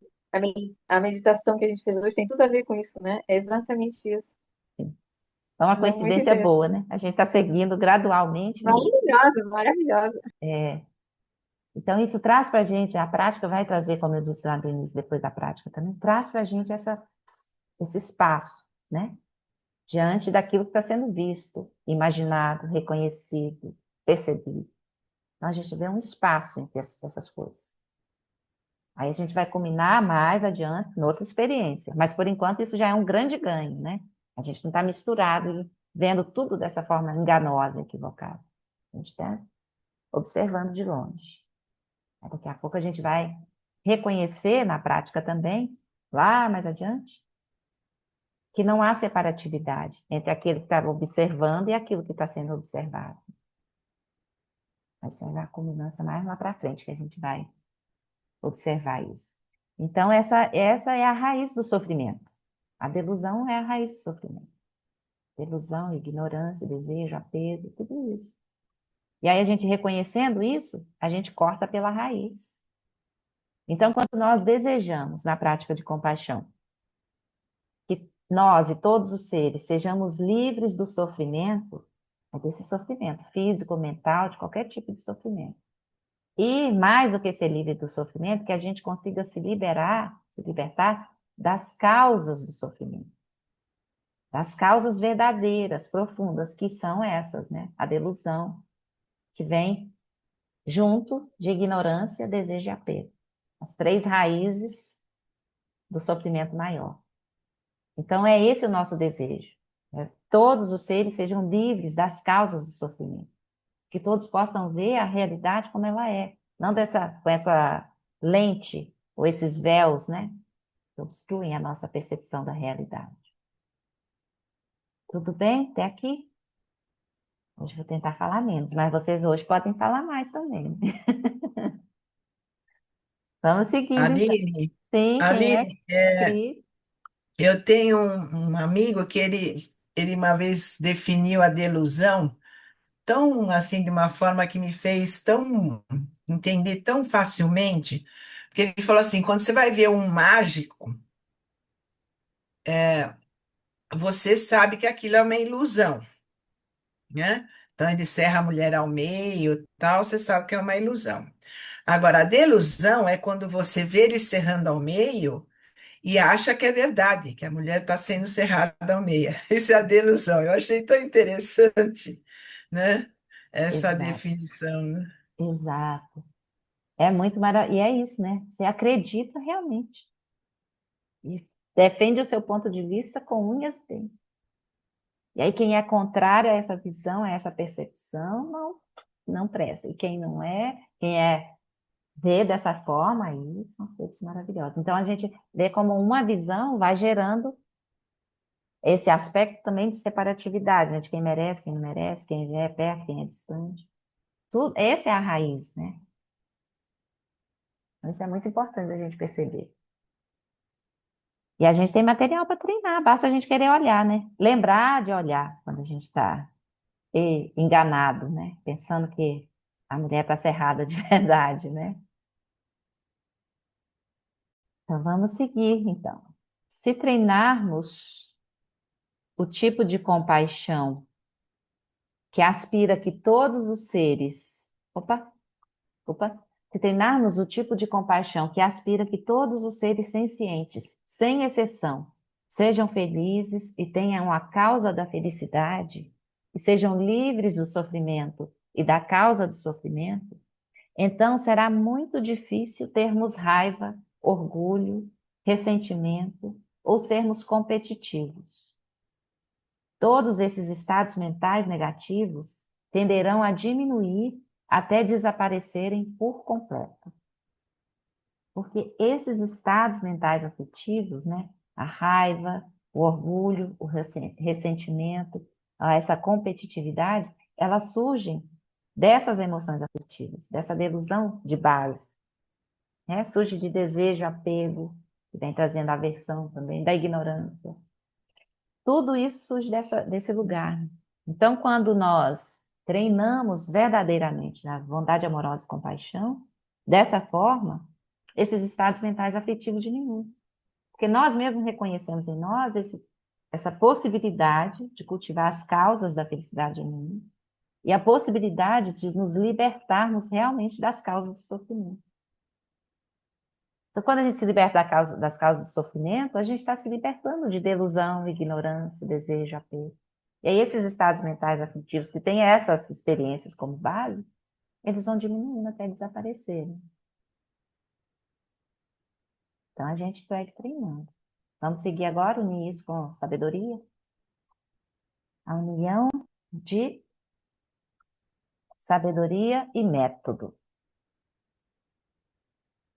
A meditação que a gente fez hoje tem tudo a ver com isso, né? É exatamente isso.
Então, uma
Não, muito
coincidência
interessante.
boa, né? A gente está seguindo gradualmente isso.
Maravilhosa, maravilhosa.
É. Então, isso traz para a gente, a prática vai trazer, como eu disse lá no início, depois da prática também, traz para a gente esse espaço, né? Diante daquilo que está sendo visto, imaginado, reconhecido, percebido. Então, a gente vê um espaço entre essas coisas. Aí a gente vai combinar mais adiante, noutra experiência. Mas, por enquanto, isso já é um grande ganho, né? A gente não está misturado e vendo tudo dessa forma enganosa, equivocada. A gente está observando de longe. Aí, daqui a pouco a gente vai reconhecer na prática também, lá mais adiante, que não há separatividade entre aquele que está observando e aquilo que está sendo observado. Vai ser a culminância mais lá para frente que a gente vai observar isso. Então, essa é a raiz do sofrimento. A delusão é a raiz do sofrimento. Delusão, ignorância, desejo, apego, tudo isso. E aí, a gente reconhecendo isso, a gente corta pela raiz. Então, quando nós desejamos, na prática de compaixão, que nós e todos os seres sejamos livres do sofrimento, desse sofrimento físico, mental, de qualquer tipo de sofrimento. E mais do que ser livre do sofrimento, que a gente consiga se libertar das causas do sofrimento. Das causas verdadeiras, profundas, que são essas, né? A delusão, que vem junto de ignorância, desejo e apego. As três raízes do sofrimento maior. Então, é esse o nosso desejo. Né? Todos os seres sejam livres das causas do sofrimento. Que todos possam ver a realidade como ela é. Não com essa lente ou esses véus, né? Que obstruem a nossa percepção da realidade. Tudo bem até aqui? Hoje eu vou tentar falar menos, mas vocês hoje podem falar mais também. Vamos seguindo, então.
Aline,
Sim, quem é?
Aline,
Cris.
eu tenho um amigo que ele uma vez definiu a delusão tão assim, de uma forma que me fez tão entender tão facilmente, porque ele falou assim, quando você vai ver um mágico, você sabe que aquilo é uma ilusão, né? Então ele serra a mulher ao meio, tal, você sabe que é uma ilusão. Agora, a delusão é quando você vê ele serrando ao meio e acha que é verdade, que a mulher está sendo cerrada ao meio. Isso é a delusão. Eu achei tão interessante, né? Essa
Exato,
definição, né?
exato. É muito maravilhoso. E é isso, né? Você acredita realmente. E defende o seu ponto de vista com unhas e dentes. E aí, quem é contrário a essa visão, a essa percepção, não presta. E quem vê dessa forma, aí são seres maravilhosos. Então, a gente vê como uma visão vai gerando esse aspecto também de separatividade, né? De quem merece, quem não merece, quem é perto, quem é distante. Tudo, essa é a raiz, né? Então, isso é muito importante a gente perceber. E a gente tem material para treinar, basta a gente querer olhar, né? Lembrar de olhar quando a gente está enganado, né? Pensando que a mulher está cerrada de verdade, né? Então vamos seguir, então. Se treinarmos o tipo de compaixão que aspira que todos os seres, opa, se treinarmos o tipo de compaixão que aspira que todos os seres sencientes, sem exceção, sejam felizes e tenham a causa da felicidade, e sejam livres do sofrimento e da causa do sofrimento, então será muito difícil termos raiva, orgulho, ressentimento ou sermos competitivos. Todos esses estados mentais negativos tenderão a diminuir até desaparecerem por completo. Porque esses estados mentais afetivos, né, a raiva, o orgulho, o ressentimento, essa competitividade, elas surgem dessas emoções afetivas, dessa delusão de base, né? Surge de desejo, apego, que vem trazendo aversão também, da ignorância. Tudo isso surge desse lugar. Então, quando nós treinamos verdadeiramente na vontade amorosa e compaixão, dessa forma, esses estados mentais afetivos diminuem. Porque nós mesmos reconhecemos em nós essa possibilidade de cultivar as causas da felicidade genuína e a possibilidade de nos libertarmos realmente das causas do sofrimento. Então, quando a gente se liberta das causas do sofrimento, a gente está se libertando de delusão, ignorância, desejo, apego. E aí, esses estados mentais afetivos que têm essas experiências como base, eles vão diminuindo até desaparecerem. Então, a gente segue treinando. Vamos seguir agora, unir isso com sabedoria. A união de sabedoria e método.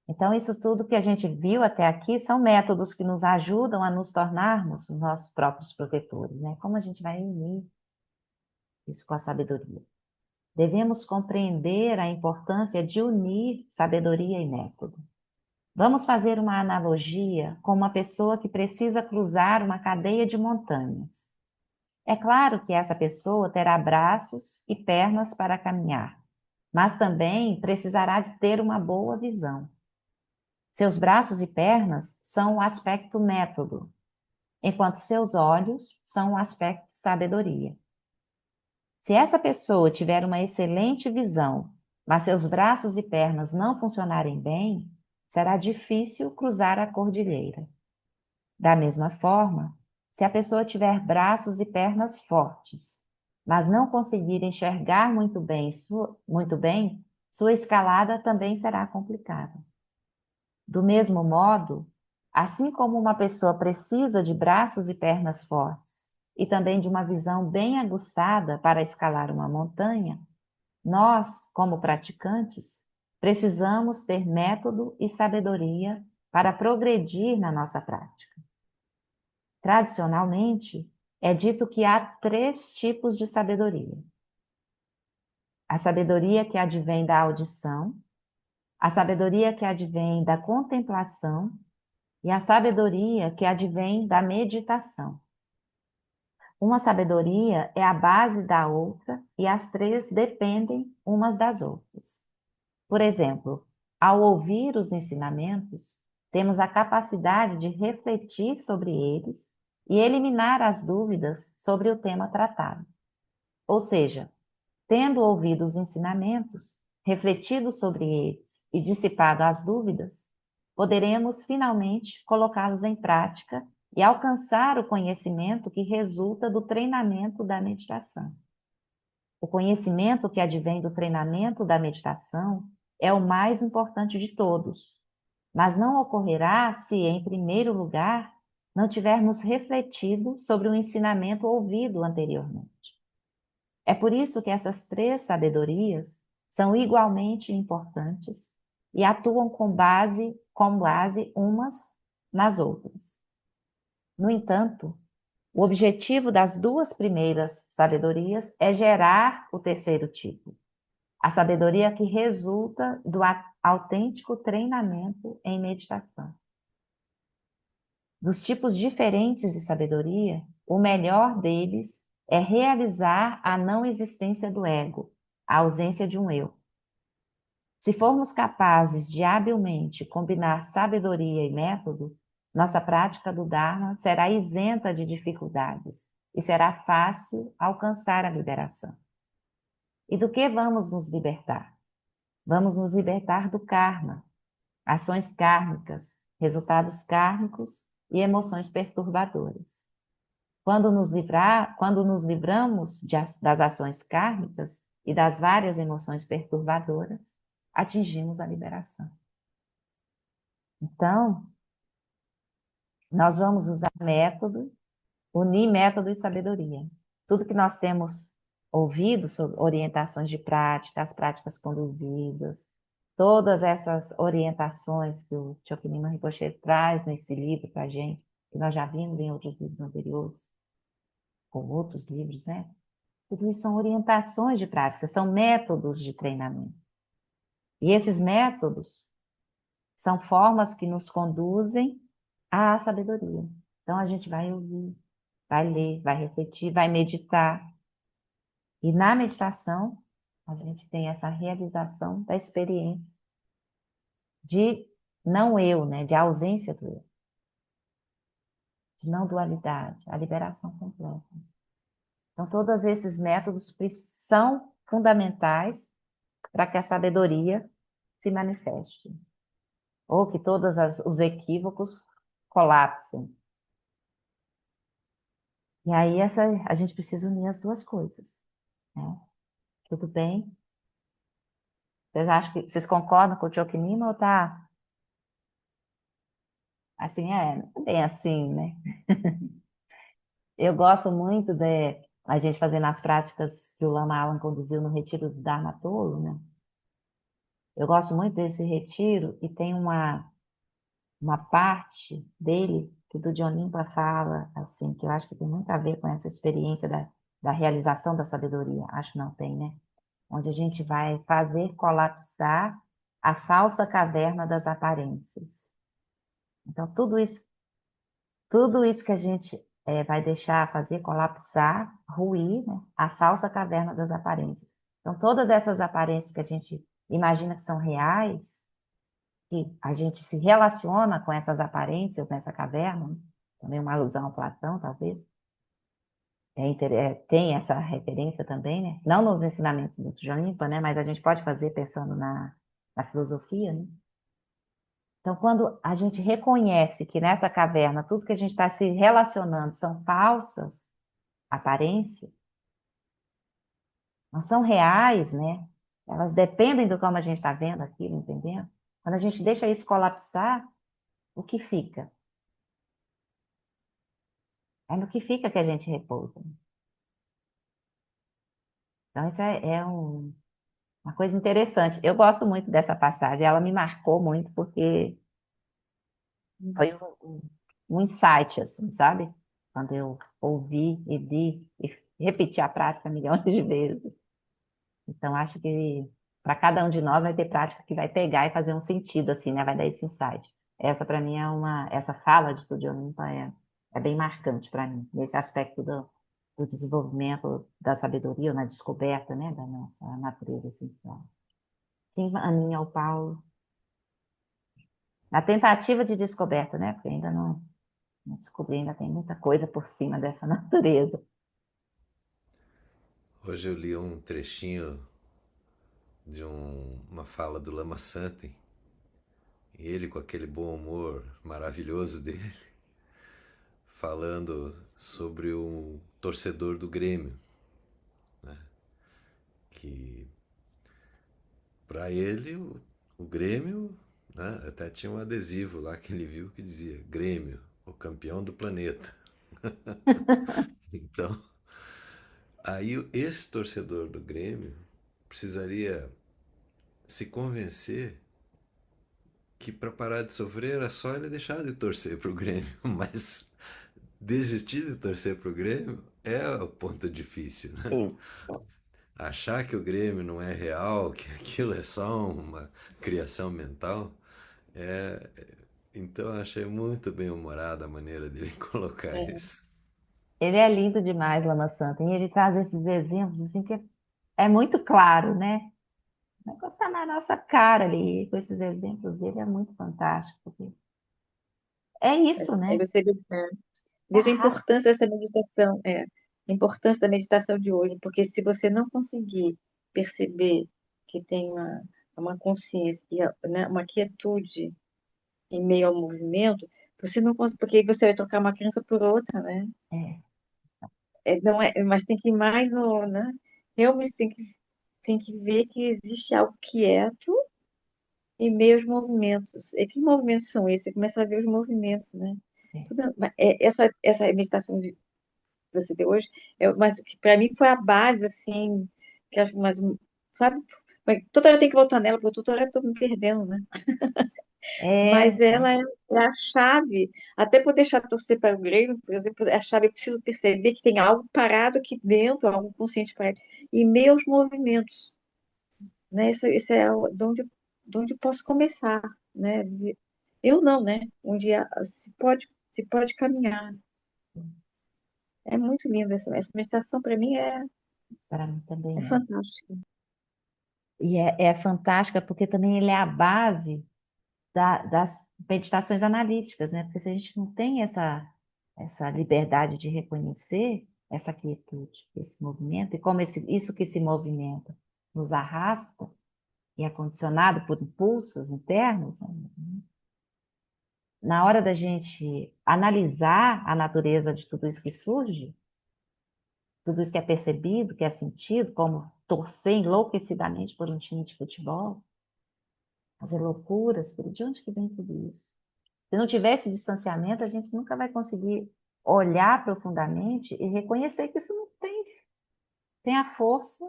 Então, isso tudo que a gente viu até aqui são métodos que nos ajudam a nos tornarmos os nossos próprios protetores, né? Como a gente vai unir isso com a sabedoria? Devemos compreender a importância de unir sabedoria e método. Vamos fazer uma analogia com uma pessoa que precisa cruzar uma cadeia de montanhas. É claro que essa pessoa terá braços e pernas para caminhar, mas também precisará de ter uma boa visão. Seus braços e pernas são o aspecto método, enquanto seus olhos são o aspecto sabedoria. Se essa pessoa tiver uma excelente visão, mas seus braços e pernas não funcionarem bem, será difícil cruzar a cordilheira. Da mesma forma, se a pessoa tiver braços e pernas fortes, mas não conseguir enxergar muito bem, sua escalada também será complicada. Do mesmo modo, assim como uma pessoa precisa de braços e pernas fortes e também de uma visão bem aguçada para escalar uma montanha, nós, como praticantes, precisamos ter método e sabedoria para progredir na nossa prática. Tradicionalmente, é dito que há 3 tipos de sabedoria. A sabedoria que advém da audição, a sabedoria que advém da contemplação e a sabedoria que advém da meditação. Uma sabedoria é a base da outra e as 3 dependem umas das outras. Por exemplo, ao ouvir os ensinamentos, temos a capacidade de refletir sobre eles e eliminar as dúvidas sobre o tema tratado. Ou seja, tendo ouvido os ensinamentos, refletido sobre eles e dissipado as dúvidas, poderemos finalmente colocá-los em prática e alcançar o conhecimento que resulta do treinamento da meditação. O conhecimento que advém do treinamento da meditação é o mais importante de todos, mas não ocorrerá se, em primeiro lugar, não tivermos refletido sobre o ensinamento ouvido anteriormente. É por isso que essas 3 sabedorias são igualmente importantes e atuam com base umas nas outras. No entanto, o objetivo das 2 primeiras sabedorias é gerar o terceiro tipo, a sabedoria que resulta do autêntico treinamento em meditação. Dos tipos diferentes de sabedoria, o melhor deles é realizar a não existência do ego, a ausência de um eu. Se formos capazes de habilmente combinar sabedoria e método, nossa prática do Dharma será isenta de dificuldades e será fácil alcançar a liberação. E do que vamos nos libertar? Vamos nos libertar do karma, ações kármicas, resultados kármicos e emoções perturbadoras. Quando nos livramos das ações kármicas e das várias emoções perturbadoras, atingimos a liberação. Então, nós vamos usar método, unir método e sabedoria. Tudo que nós temos ouvido sobre orientações de prática, as práticas conduzidas, todas essas orientações que o Chokyi Rinpoche traz nesse livro para a gente, que nós já vimos em outros livros anteriores, com outros livros, né? Tudo isso são orientações de prática, são métodos de treinamento. E esses métodos são formas que nos conduzem à sabedoria. Então, a gente vai ouvir, vai ler, vai refletir, vai meditar. E na meditação, a gente tem essa realização da experiência de não eu, né? De ausência do eu, de não dualidade, a liberação completa. Então, todos esses métodos são fundamentais para que a sabedoria se manifeste, ou que todos os equívocos colapsem. E aí a gente precisa unir as duas coisas, né? Tudo bem? Vocês concordam com o Choknima ou tá assim, não é bem assim, né? Eu gosto muito de a gente fazer nas práticas que o Lama Alan conduziu no retiro do Dharma Tolo, né? Eu gosto muito desse retiro e tem uma parte dele que do John Limpa fala, assim, que eu acho que tem muito a ver com essa experiência da realização da sabedoria. Acho que não tem, né? Onde a gente vai fazer colapsar a falsa caverna das aparências. Então, tudo isso que a gente vai deixar fazer colapsar, ruir, né, a falsa caverna das aparências. Então, todas essas aparências que a gente imagina que são reais, que a gente se relaciona com essas aparências nessa caverna, né, também uma alusão a Platão, talvez, tem essa referência também, né? Não nos ensinamentos do Jolimpa, né? Mas a gente pode fazer pensando na filosofia, né? Então, quando a gente reconhece que nessa caverna tudo que a gente está se relacionando são falsas aparências, não são reais, né? Elas dependem do como a gente está vendo aquilo, entendendo? Quando a gente deixa isso colapsar, o que fica? É no que fica que a gente repousa. Então, isso uma coisa interessante. Eu gosto muito dessa passagem, ela me marcou muito porque foi um insight, assim, sabe? Quando eu ouvi e vi e repeti a prática milhões de vezes. Então, acho que para cada um de nós vai ter prática que vai pegar e fazer um sentido, assim, né? Vai dar esse insight. Essa, para mim, essa fala de Tudio Limpa é bem marcante para mim, nesse aspecto do desenvolvimento da sabedoria, ou na descoberta, né, da nossa natureza essencial. Sim, Aninha, o Paulo. Na tentativa de descoberta, né? Porque ainda não descobri, ainda tem muita coisa por cima dessa natureza.
Hoje eu li um trechinho de uma fala do Lama Santen, e ele com aquele bom humor maravilhoso dele, falando sobre um torcedor do Grêmio, né? Que para ele o Grêmio, né? Até tinha um adesivo lá que ele viu que dizia Grêmio, o campeão do planeta. Então, aí esse torcedor do Grêmio precisaria se convencer que para parar de sofrer era só ele deixar de torcer pro Grêmio, mas desistir de torcer pro Grêmio é o ponto difícil, né?
Isso.
Achar que o Grêmio não é real, que aquilo é só uma criação mental, é... Então eu achei muito bem humorada a maneira dele colocar
É,
isso.
Ele é lindo demais, Lama Santa, e ele traz esses exemplos assim que é muito claro, né? O negócio está na nossa cara ali, com esses exemplos dele, é muito fantástico. Porque é isso,
aí
né?
você
É
veja a importância dessa meditação, a importância da meditação de hoje, porque se você não conseguir perceber que tem uma consciência, né, uma quietude em meio ao movimento, você não consegue, porque aí você vai trocar uma crença por outra, né?
é,
Não é, mas tem que ir mais no, né? Realmente tem que ver que existe algo quieto em meio aos movimentos. E que movimentos são esses? Você começa a ver os movimentos, né?
é.
Essa meditação que você deu hoje, mas para mim foi a base, assim, que acho, mas, sabe? Mas toda hora eu tenho que voltar nela, porque toda hora eu estou me perdendo, né?
É,
Mas ela é a chave, até por deixar torcer para o Grêmio, por exemplo, é a chave, eu preciso perceber que tem algo parado aqui dentro, algo consciente parado, e meus movimentos, né? Esse é de onde eu posso começar, né? Eu não, né? Onde se pode caminhar. É muito lindo essa meditação, para mim
para mim
é
também
fantástica.
é. E é fantástica porque também ele é a base das meditações analíticas, né? Porque se a gente não tem essa liberdade de reconhecer essa quietude, esse movimento, e como isso que se movimenta nos arrasta e é condicionado por impulsos internos, né? Na hora da gente analisar a natureza de tudo isso que surge, tudo isso que é percebido, que é sentido, como torcer enlouquecidamente por um time de futebol, fazer loucuras, de onde que vem tudo isso? Se não tiver esse distanciamento, a gente nunca vai conseguir olhar profundamente e reconhecer que isso não tem a força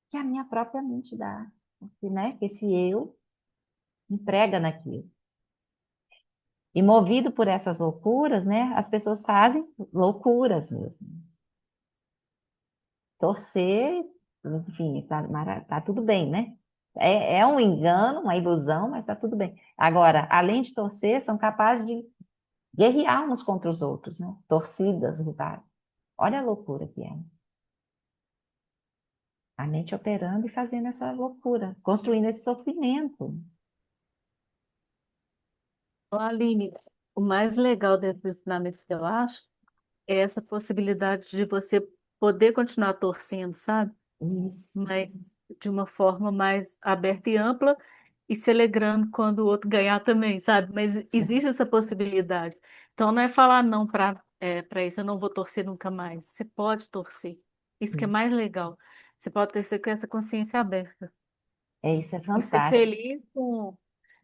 que a minha própria mente dá, porque, né, que esse eu emprega naquilo. E movido por essas loucuras, né, as pessoas fazem loucuras mesmo. Torcer, enfim, tá tudo bem, né? É um engano, uma ilusão, mas tá tudo bem. Agora, além de torcer, são capazes de guerrear uns contra os outros, né? Torcidas, rivais. Olha a loucura que é. A mente operando e fazendo essa loucura, construindo esse sofrimento.
Ô, Aline, o mais legal desses ensinamentos que eu acho é essa possibilidade de você poder continuar torcendo, sabe?
Isso.
Mas de uma forma mais aberta e ampla e se alegrando quando o outro ganhar também, sabe? Mas existe essa possibilidade. Então não é falar não para isso, eu não vou torcer nunca mais. Você pode torcer. Isso que é mais legal. Você pode torcer com essa consciência aberta.
Isso é
E ser
fantástico.
feliz com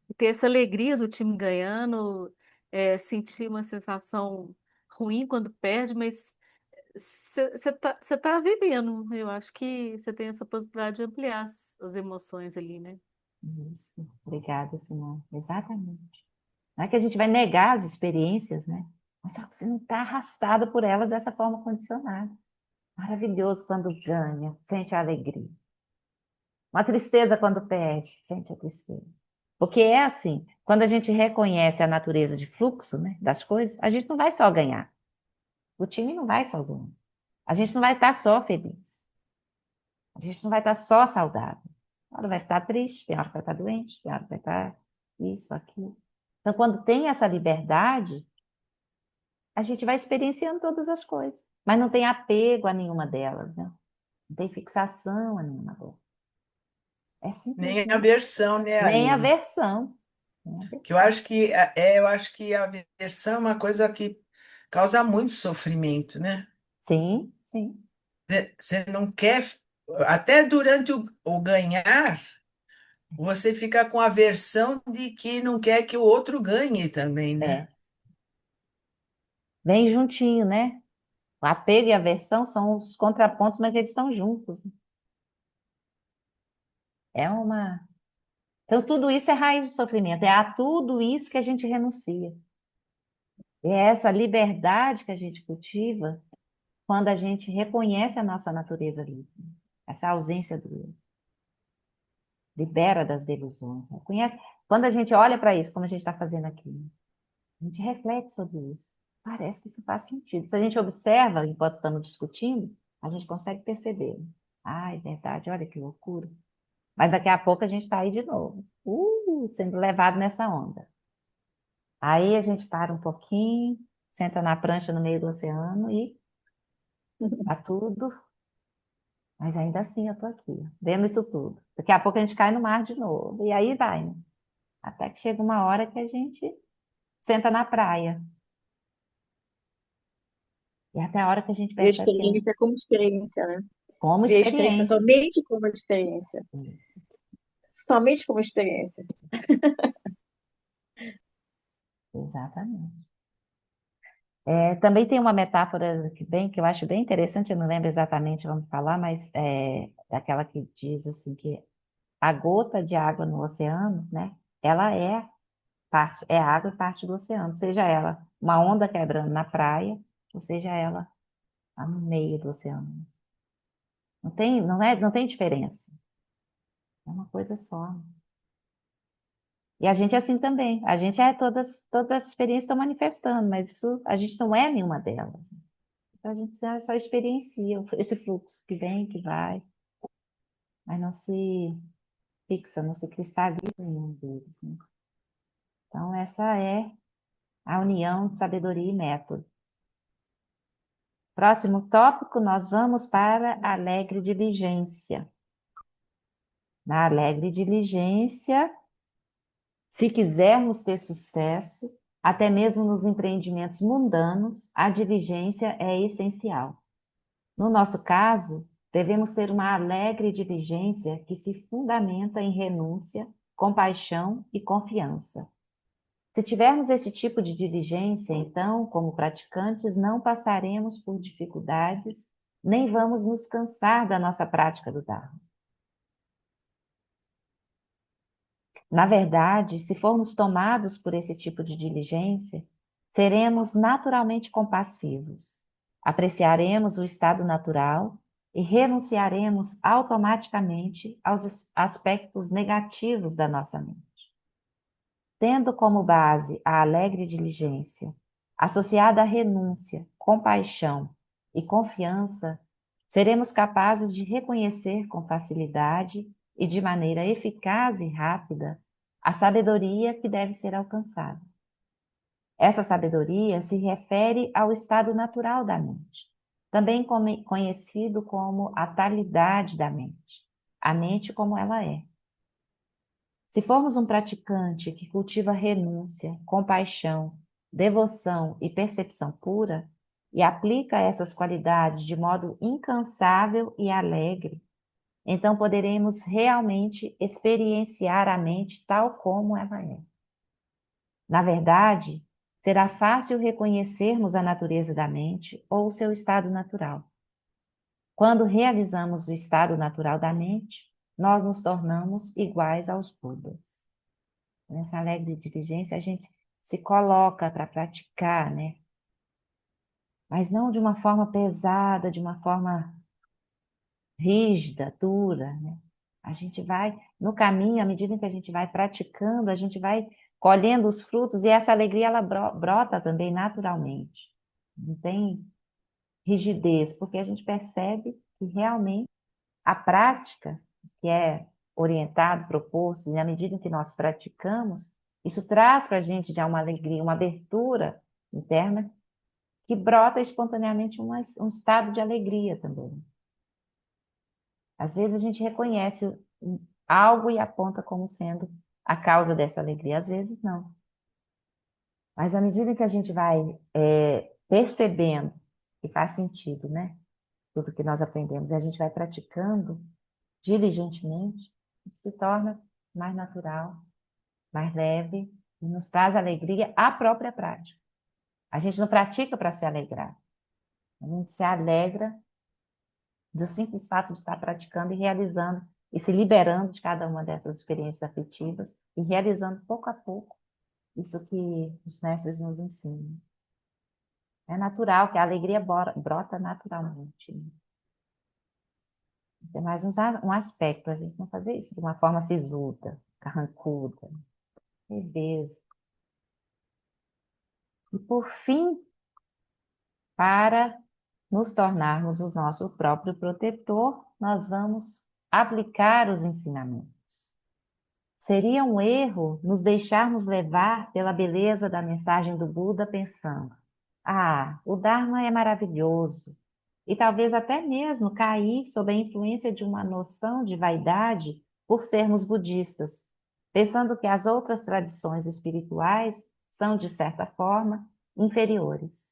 e ter essa alegria do time ganhando, sentir uma sensação ruim quando perde, mas você tá vivendo. Eu acho que você tem essa possibilidade de ampliar as emoções ali, né?
Isso. Obrigada, Simone. Exatamente. Não é que a gente vai negar as experiências, né? Mas só que você não está arrastado por elas dessa forma condicionada. Maravilhoso quando ganha, sente a alegria. Uma tristeza quando perde, sente a tristeza. Porque é assim, quando a gente reconhece a natureza de fluxo, né, das coisas, a gente não vai só ganhar. O time não vai só ganhar. A gente não vai estar só feliz. A gente não vai estar só saudável. Uma hora vai estar triste, tem hora que vai estar doente, tem hora que vai estar isso, aquilo. Então, quando tem essa liberdade, a gente vai experienciando todas as coisas. Mas não tem apego a nenhuma delas, né? Não tem fixação a nenhuma delas. É
Nem
simplesmente
aversão, né,
nem
Aline?
aversão. Nem
Que eu
aversão.
acho que eu acho que a aversão é uma coisa que causa muito sofrimento, né?
Sim, sim.
Você não quer, até durante o ganhar, você fica com aversão de que não quer que o outro ganhe também, né?
É. Vem juntinho, né? O apego e a aversão são os contrapontos, mas eles estão juntos. É uma. Então, tudo isso é raiz de sofrimento. É a tudo isso que a gente renuncia. É essa liberdade que a gente cultiva quando a gente reconhece a nossa natureza livre. Essa ausência do eu. Libera das delusões. Reconhece. Quando a gente olha para isso, como a gente está fazendo aqui, a gente reflete sobre isso. Parece que isso faz sentido. Se a gente observa enquanto estamos discutindo, a gente consegue perceber. Ah, é verdade, olha que loucura. Mas daqui a pouco a gente está aí de novo, sendo levado nessa onda. Aí a gente para um pouquinho, senta na prancha no meio do oceano e tá tudo, mas ainda assim eu tô aqui, vendo isso tudo. Daqui a pouco a gente cai no mar de novo, e aí vai, né? Até que chega uma hora que a gente senta na praia. E até a hora que a gente
Ver a
percebe que é
experiência como experiência, né?
como
Ver a experiência
experiência.
somente como experiência. Somente como experiência.
Exatamente. Também tem uma metáfora que eu acho bem interessante, eu não lembro exatamente, vamos falar, mas é aquela que diz assim que a gota de água no oceano, né? Ela é água e parte do oceano, seja ela uma onda quebrando na praia, ou seja ela lá no meio do oceano. Não tem diferença. É uma coisa só. E a gente é assim também. A gente todas as experiências estão manifestando, mas isso a gente não é nenhuma delas. Então a gente só experiencia esse fluxo que vem, que vai, mas não se fixa, não se cristaliza em um deles, né? Então, essa é a união de sabedoria e método. Próximo tópico, nós vamos para a alegre diligência. Na alegre diligência, se quisermos ter sucesso, até mesmo nos empreendimentos mundanos, a diligência é essencial. No nosso caso, devemos ter uma alegre diligência que se fundamenta em renúncia, compaixão e confiança. Se tivermos esse tipo de diligência, então, como praticantes, não passaremos por dificuldades, nem vamos nos cansar da nossa prática do Dharma. Na verdade, se formos tomados por esse tipo de diligência, seremos naturalmente compassivos, apreciaremos o estado natural e renunciaremos automaticamente aos aspectos negativos da nossa mente. Tendo como base a alegre diligência, associada à renúncia, compaixão e confiança, seremos capazes de reconhecer com facilidade e de maneira eficaz e rápida a sabedoria que deve ser alcançada. Essa sabedoria se refere ao estado natural da mente, também conhecido como a talidade da mente, a mente como ela é. Se formos um praticante que cultiva renúncia, compaixão, devoção e percepção pura, e aplica essas qualidades de modo incansável e alegre, então poderemos realmente experienciar a mente tal como ela é. Na verdade, será fácil reconhecermos a natureza da mente ou o seu estado natural. Quando realizamos o estado natural da mente, nós nos tornamos iguais aos Budas. Nessa alegre diligência, a gente se coloca para praticar, né? Mas não de uma forma pesada, de uma forma rígida, dura, né? A gente vai, no caminho, à medida que a gente vai praticando, a gente vai colhendo os frutos e essa alegria, ela brota também naturalmente. Não tem rigidez, porque a gente percebe que realmente a prática, que é orientado, proposto, e na medida em que nós praticamos, isso traz para a gente já uma alegria, uma abertura interna, que brota espontaneamente um estado de alegria também. Às vezes a gente reconhece algo e aponta como sendo a causa dessa alegria, às vezes não. Mas à medida que a gente vai percebendo que faz sentido, né? Tudo que nós aprendemos, e a gente vai praticando diligentemente, isso se torna mais natural, mais leve, e nos traz alegria à própria prática. A gente não pratica para se alegrar. A gente se alegra do simples fato de estar praticando e realizando, e se liberando de cada uma dessas experiências afetivas, e realizando pouco a pouco isso que os mestres nos ensinam. É natural que a alegria brota naturalmente. Tem mais um aspecto, a gente não fazer isso de uma forma sisuda, carrancuda, leveza. E por fim, para nos tornarmos o nosso próprio protetor, nós vamos aplicar os ensinamentos. Seria um erro nos deixarmos levar pela beleza da mensagem do Buda pensando: ah, o Dharma é maravilhoso, e talvez até mesmo cair sob a influência de uma noção de vaidade por sermos budistas, pensando que as outras tradições espirituais são, de certa forma, inferiores.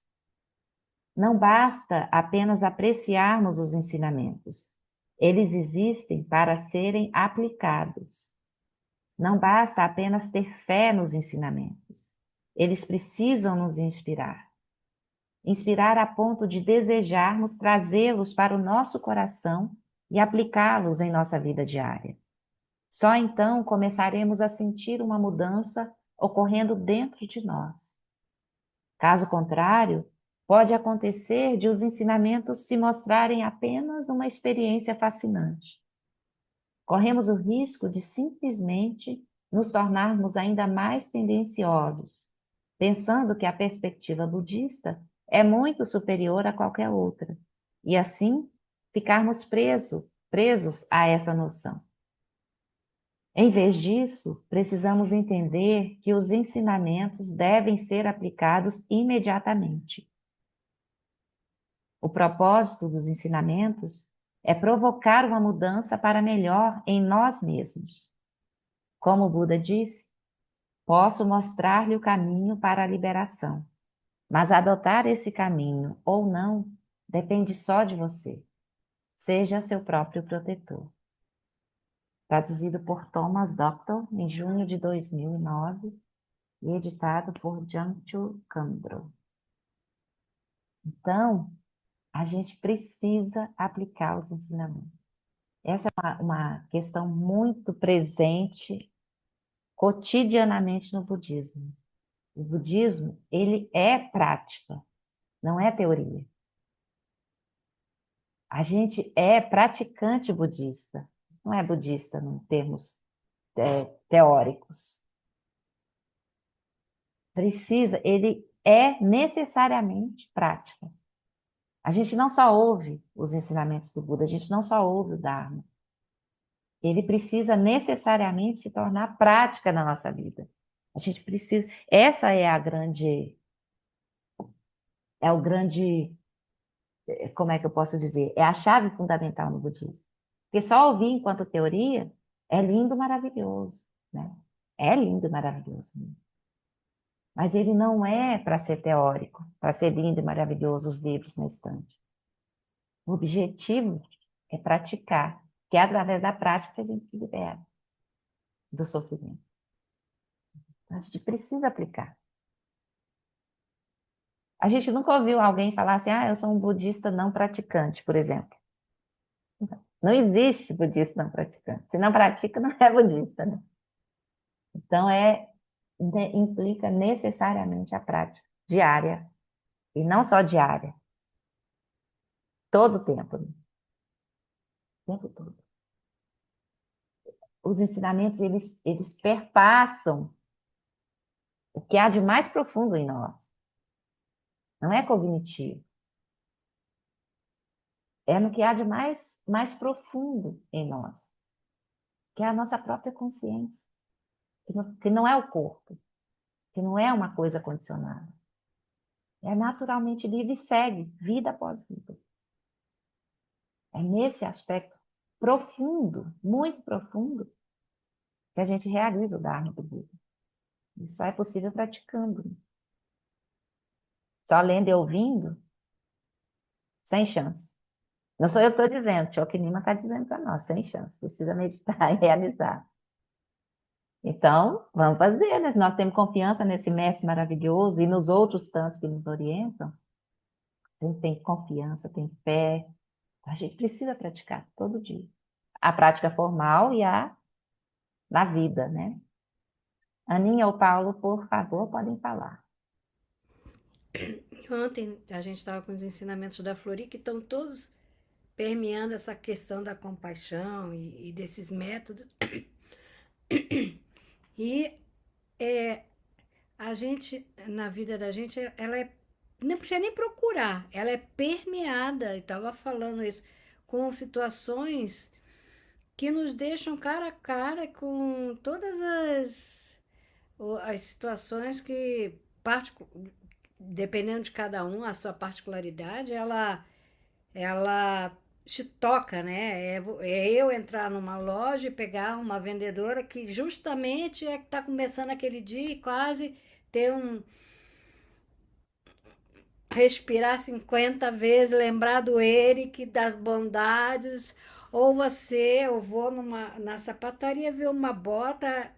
Não basta apenas apreciarmos os ensinamentos. Eles existem para serem aplicados. Não basta apenas ter fé nos ensinamentos. Eles precisam nos inspirar. Inspirar a ponto de desejarmos trazê-los para o nosso coração e aplicá-los em nossa vida diária. Só então começaremos a sentir uma mudança ocorrendo dentro de nós. Caso contrário, pode acontecer de os ensinamentos se mostrarem apenas uma experiência fascinante. Corremos o risco de simplesmente nos tornarmos ainda mais tendenciosos, pensando que a perspectiva budista é muito superior a qualquer outra, e assim ficarmos presos a essa noção. Em vez disso, precisamos entender que os ensinamentos devem ser aplicados imediatamente. O propósito dos ensinamentos é provocar uma mudança para melhor em nós mesmos. Como o Buda disse, posso mostrar-lhe o caminho para a liberação, mas adotar esse caminho ou não depende só de você. Seja seu próprio protetor. Traduzido por Thomas Doctor em junho de 2009 e editado por Jamchu Kandro. Então, a gente precisa aplicar os ensinamentos. Essa é uma questão muito presente cotidianamente no budismo. O budismo, ele é prática, não é teoria. A gente é praticante budista, não é budista em termos teóricos. Ele é necessariamente prática. A gente não só ouve os ensinamentos do Buda, a gente não só ouve o Dharma. Ele precisa necessariamente se tornar prática na nossa vida. A gente precisa. Essa é o grande, como é que eu posso dizer? É a chave fundamental no budismo. Porque só ouvir enquanto teoria é lindo, maravilhoso, né? É lindo e maravilhoso mesmo. Mas ele não é para ser teórico, para ser lindo e maravilhoso os livros na estante. O objetivo é praticar, que é através da prática que a gente se libera do sofrimento. A gente precisa aplicar. A gente nunca ouviu alguém falar assim, eu sou um budista não praticante, por exemplo. Não existe budista não praticante. Se não pratica, não é budista, né? Então, implica necessariamente a prática diária. E não só diária. Todo o tempo. Né? O tempo todo. Os ensinamentos, eles perpassam o que há de mais profundo em nós. Não é cognitivo. É no que há de mais profundo em nós. Que é a nossa própria consciência. Que não é o corpo. Que não é uma coisa condicionada. É naturalmente livre e segue, vida após vida. É nesse aspecto profundo, muito profundo, que a gente realiza o Dharma do Buda. Isso só é possível praticando. Só lendo e ouvindo, sem chance. Não sou eu que estou dizendo, Choki Nima está dizendo para nós, sem chance. Precisa meditar e realizar. Então, vamos fazer, né? Nós temos confiança nesse mestre maravilhoso e nos outros tantos que nos orientam. A gente tem confiança, tem fé. A gente precisa praticar todo dia. A prática formal e na vida, né? Aninha ou Paulo, por favor, podem falar.
Ontem a gente estava com os ensinamentos da Flori, que estão todos permeando essa questão da compaixão e desses métodos. E a gente, na vida da gente, ela não precisa nem procurar, ela é permeada, e estava falando isso, com situações que nos deixam cara a cara com todas as situações que, dependendo de cada um, a sua particularidade, ela te toca, né? É eu entrar numa loja e pegar uma vendedora que justamente é que está começando aquele dia e quase ter respirar 50 vezes, lembrar do Eric, das bondades. Ou eu vou na sapataria ver uma bota,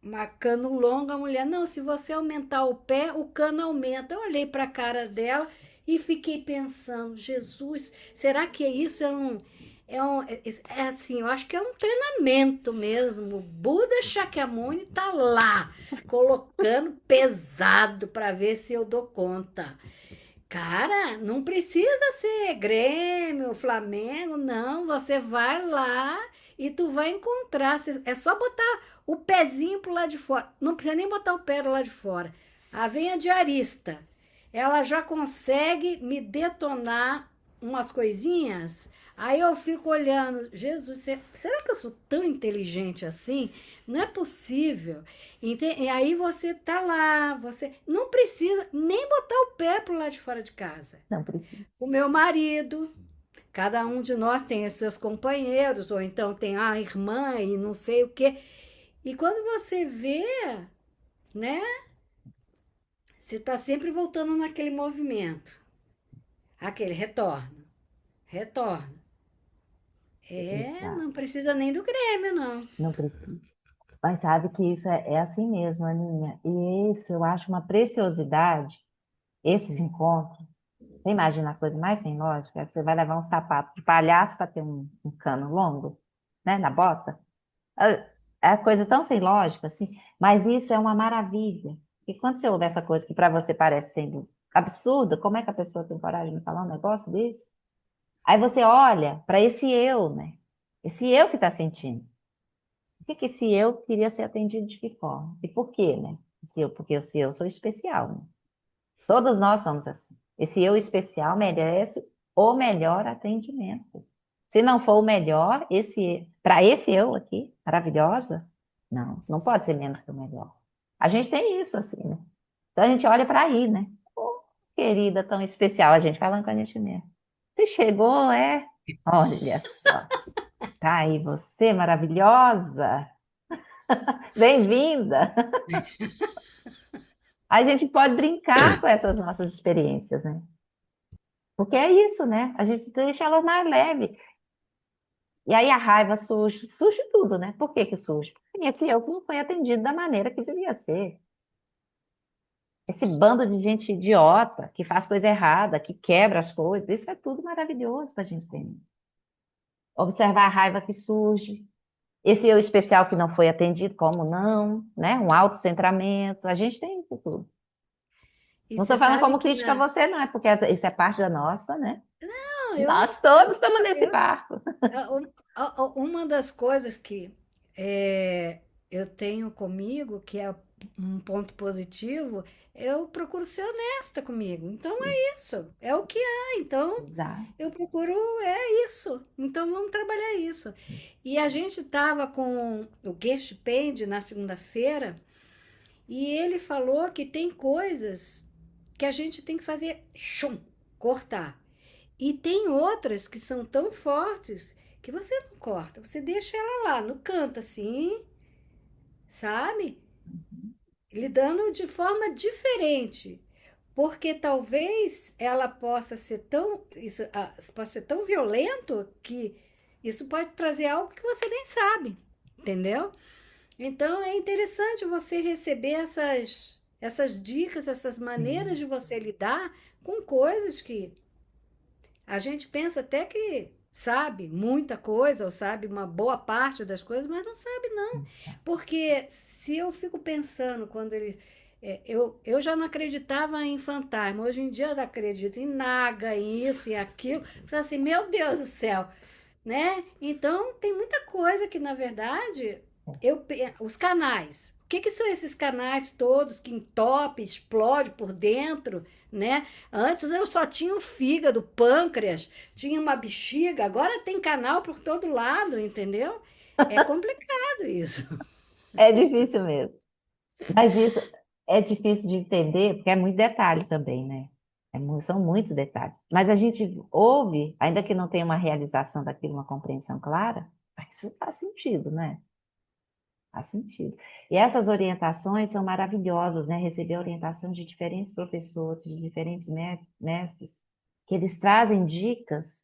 uma cano longa, a mulher, não, se você aumentar o pé, o cano aumenta. Eu olhei para a cara dela e fiquei pensando, Jesus, será que isso é assim, eu acho que é um treinamento mesmo. O Buda Shakyamuni tá lá, colocando pesado para ver se eu dou conta. Cara, não precisa ser Grêmio, Flamengo, não. Você vai lá e tu vai encontrar. É só botar o pezinho pro lado de fora. Não precisa nem botar o pé do lado de fora. A veia diarista, ela já consegue me detonar umas coisinhas, aí eu fico olhando, Jesus, será que eu sou tão inteligente assim? Não é possível. E aí você tá lá, você não precisa nem botar o pé pro lado de fora de casa.
Não precisa.
O meu marido, cada um de nós tem os seus companheiros, ou então tem a irmã e não sei o quê. E quando você vê, né, você está sempre voltando naquele movimento, aquele retorno, retorno.
Exato.
Não precisa nem do Grêmio, não.
Não precisa. Mas sabe que isso é assim mesmo, Aninha. E isso eu acho uma preciosidade, esses encontros. Você imagina a coisa mais sem lógica? Você vai levar um sapato de palhaço para ter um cano longo, né, na bota? É a coisa tão sem lógica, assim. Mas isso é uma maravilha. E quando você ouve essa coisa que para você parece sendo absurda, como é que a pessoa tem coragem de falar um negócio desse? Aí você olha para esse eu, né? Esse eu que está sentindo. Por que que esse eu queria ser atendido de que forma? E por quê, né? Porque esse eu sou especial, né? Todos nós somos assim. Esse eu especial merece o melhor atendimento. Se não for o melhor, para esse eu aqui, maravilhosa, não pode ser menos que o melhor. A gente tem isso, assim, né? Então a gente olha para aí, né? Oh, querida, tão especial, a gente falando com a gente mesmo. Você chegou, é? Olha só, tá aí você, maravilhosa. Bem-vinda. A gente pode brincar com essas nossas experiências, né? Porque é isso, né? A gente deixa ela mais leve. E aí a raiva surge tudo, né? Por que que surge? Porque minha filha não foi atendido da maneira que devia ser. Esse bando de gente idiota, que faz coisa errada, que quebra as coisas, isso é tudo maravilhoso para a gente ter. Observar a raiva que surge. Esse eu especial que não foi atendido, como não, né? Um autocentramento, a gente tem isso tudo.
E
Não
você
estou falando
sabe
como
que
crítica a você, não, é porque isso é parte da nossa, né?
não,
Nós todos estamos nesse
eu,
barco.
uma das coisas que é, eu tenho comigo, que é um ponto positivo, eu procuro ser honesta comigo. Então é isso, é o que é. Então
Exato.
eu procuro, é isso. Então vamos trabalhar isso. E a gente estava com o Guest Pende na segunda-feira e ele falou que tem coisas que a gente tem que fazer, chum, cortar. E tem outras que são tão fortes que você não corta, você deixa ela lá no canto assim, sabe? Lidando de forma diferente, porque talvez ela possa ser tão, isso, possa ser tão violento que isso pode trazer algo que você nem sabe, entendeu? Então é interessante você receber essas dicas, essas maneiras
Sim.
de você lidar com coisas que a gente pensa até que sabe muita coisa, ou sabe uma boa parte das coisas, mas não sabe, não.
Exato.
Porque se eu fico pensando quando eles. Eu já não acreditava em fantasma, hoje em dia eu acredito em naga, em isso e aquilo. Você assim, meu Deus do céu, né? Então tem muita coisa que, na verdade, os canais. O que são esses canais todos que entope, explode por dentro, né? Antes eu só tinha o fígado, pâncreas, tinha uma bexiga, agora tem canal por todo lado, entendeu? É complicado isso.
É difícil mesmo. Mas isso é difícil de entender, porque é muito detalhe também, né? São muitos detalhes. Mas a gente ouve, ainda que não tenha uma realização daquilo, uma compreensão clara, mas isso faz sentido, né? Faz sentido. E essas orientações são maravilhosas, né? Receber orientação de diferentes professores, de diferentes mestres, que eles trazem dicas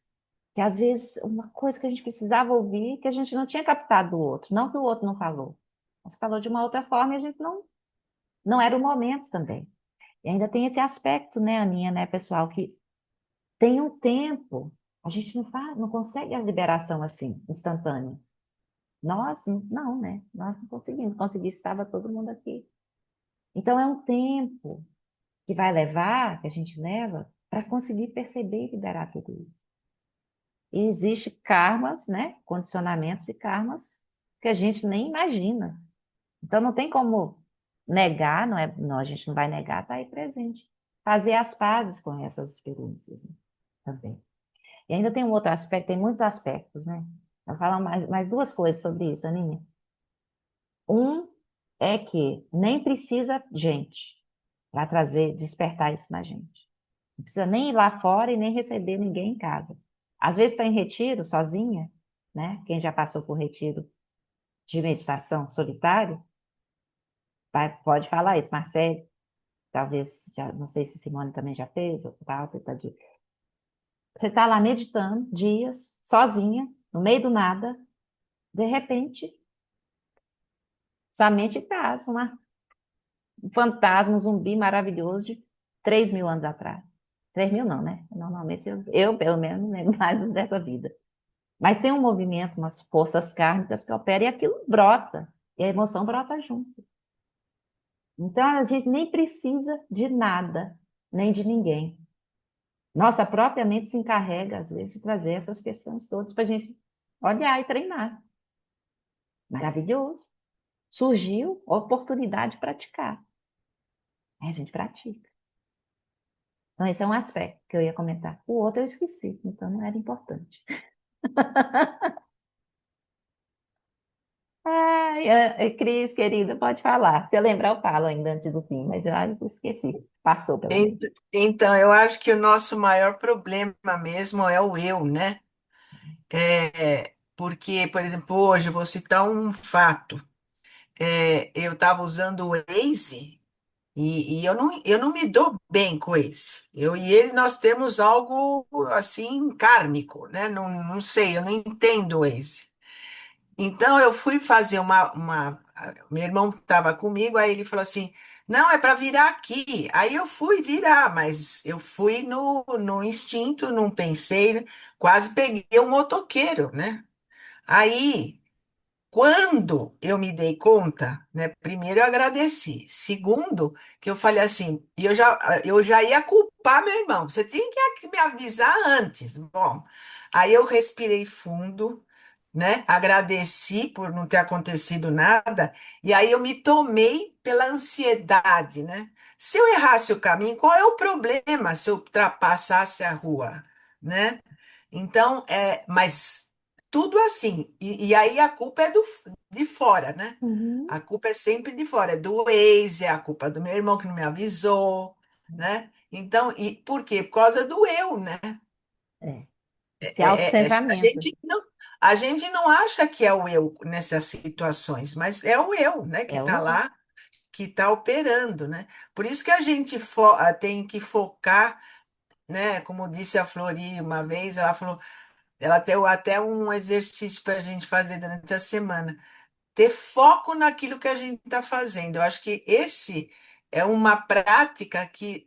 que às vezes uma coisa que a gente precisava ouvir, que a gente não tinha captado do outro, não que o outro não falou, mas falou de uma outra forma e a gente não era o momento também. E ainda tem esse aspecto, né, Aninha, né, pessoal, que tem um tempo, a gente não consegue a liberação assim, instantânea. Nós, não, né? Nós não conseguimos. Conseguir, estava todo mundo aqui. Então, é um tempo que vai levar, que a gente leva, para conseguir perceber e liberar tudo isso. E existe karmas, né? Condicionamentos e karmas que a gente nem imagina. Então, não tem como negar, não, a gente não vai negar, está aí presente. Fazer as pazes com essas experiências, né? Também. E ainda tem um outro aspecto, tem muitos aspectos, né? Eu vou falar mais duas coisas sobre isso, Aninha. Um é que nem precisa gente para trazer, despertar isso na gente. Não precisa nem ir lá fora e nem receber ninguém em casa. Às vezes está em retiro, sozinha, né? Quem já passou por retiro de meditação solitário, pode falar isso, Marcelo. Talvez, já, não sei se Simone também já fez, ou tal, tentadinha. Você está lá meditando dias, sozinha, no meio do nada, de repente, sua mente traz um fantasma, um zumbi maravilhoso de 3.000 anos atrás. 3.000 não, né? Normalmente eu pelo menos, lembro mais dessa vida. Mas tem um movimento, umas forças kármicas que operam e aquilo brota. E a emoção brota junto. Então a gente nem precisa de nada, nem de ninguém. Nossa própria mente se encarrega, às vezes, de trazer essas questões todas para a gente olhar e treinar. Maravilhoso. Surgiu a oportunidade de praticar. Aí a gente pratica. Então, esse é um aspecto que eu ia comentar. O outro eu esqueci, então não era importante. Ai, Cris, querida, pode falar. Se eu lembrar, eu falo ainda antes do fim, mas eu acho que eu esqueci. Passou pela mente.
Então, eu acho que o nosso maior problema mesmo é o eu, né? Porque, por exemplo, hoje eu vou citar um fato. Eu estava usando o Waze e eu não me dou bem com esse. Eu e ele, nós temos algo assim kármico, né? Não, não sei, eu não entendo o Waze. Então eu fui fazer meu irmão estava comigo, aí ele falou assim: não, é para virar aqui. Aí eu fui virar, mas eu fui no instinto, não pensei, quase peguei um motoqueiro, né? Aí. Quando eu me dei conta, né, primeiro eu agradeci. Segundo, que eu falei assim, e eu já ia culpar meu irmão. Você tinha que me avisar antes. Bom, aí eu respirei fundo, né? Agradeci por não ter acontecido nada, e aí eu me tomei pela ansiedade, né? Se eu errasse o caminho, qual é o problema se eu ultrapassasse a rua, né? Então, mas tudo assim. E aí a culpa é de fora, né?
Uhum.
A culpa é sempre de fora, é do ex, é a culpa do meu irmão que não me avisou, né? Então, e por quê? Por causa do eu, né?
É. Esse autocentramento.
A gente não acha que é o eu nessas situações, mas é o eu, né, que
É o
está
eu.
lá, que está operando, né? Por isso que a gente tem que focar, né? Como disse a Flori uma vez, ela falou, ela deu até um exercício para a gente fazer durante a semana. Ter foco naquilo que a gente está fazendo. Eu acho que esse é uma prática que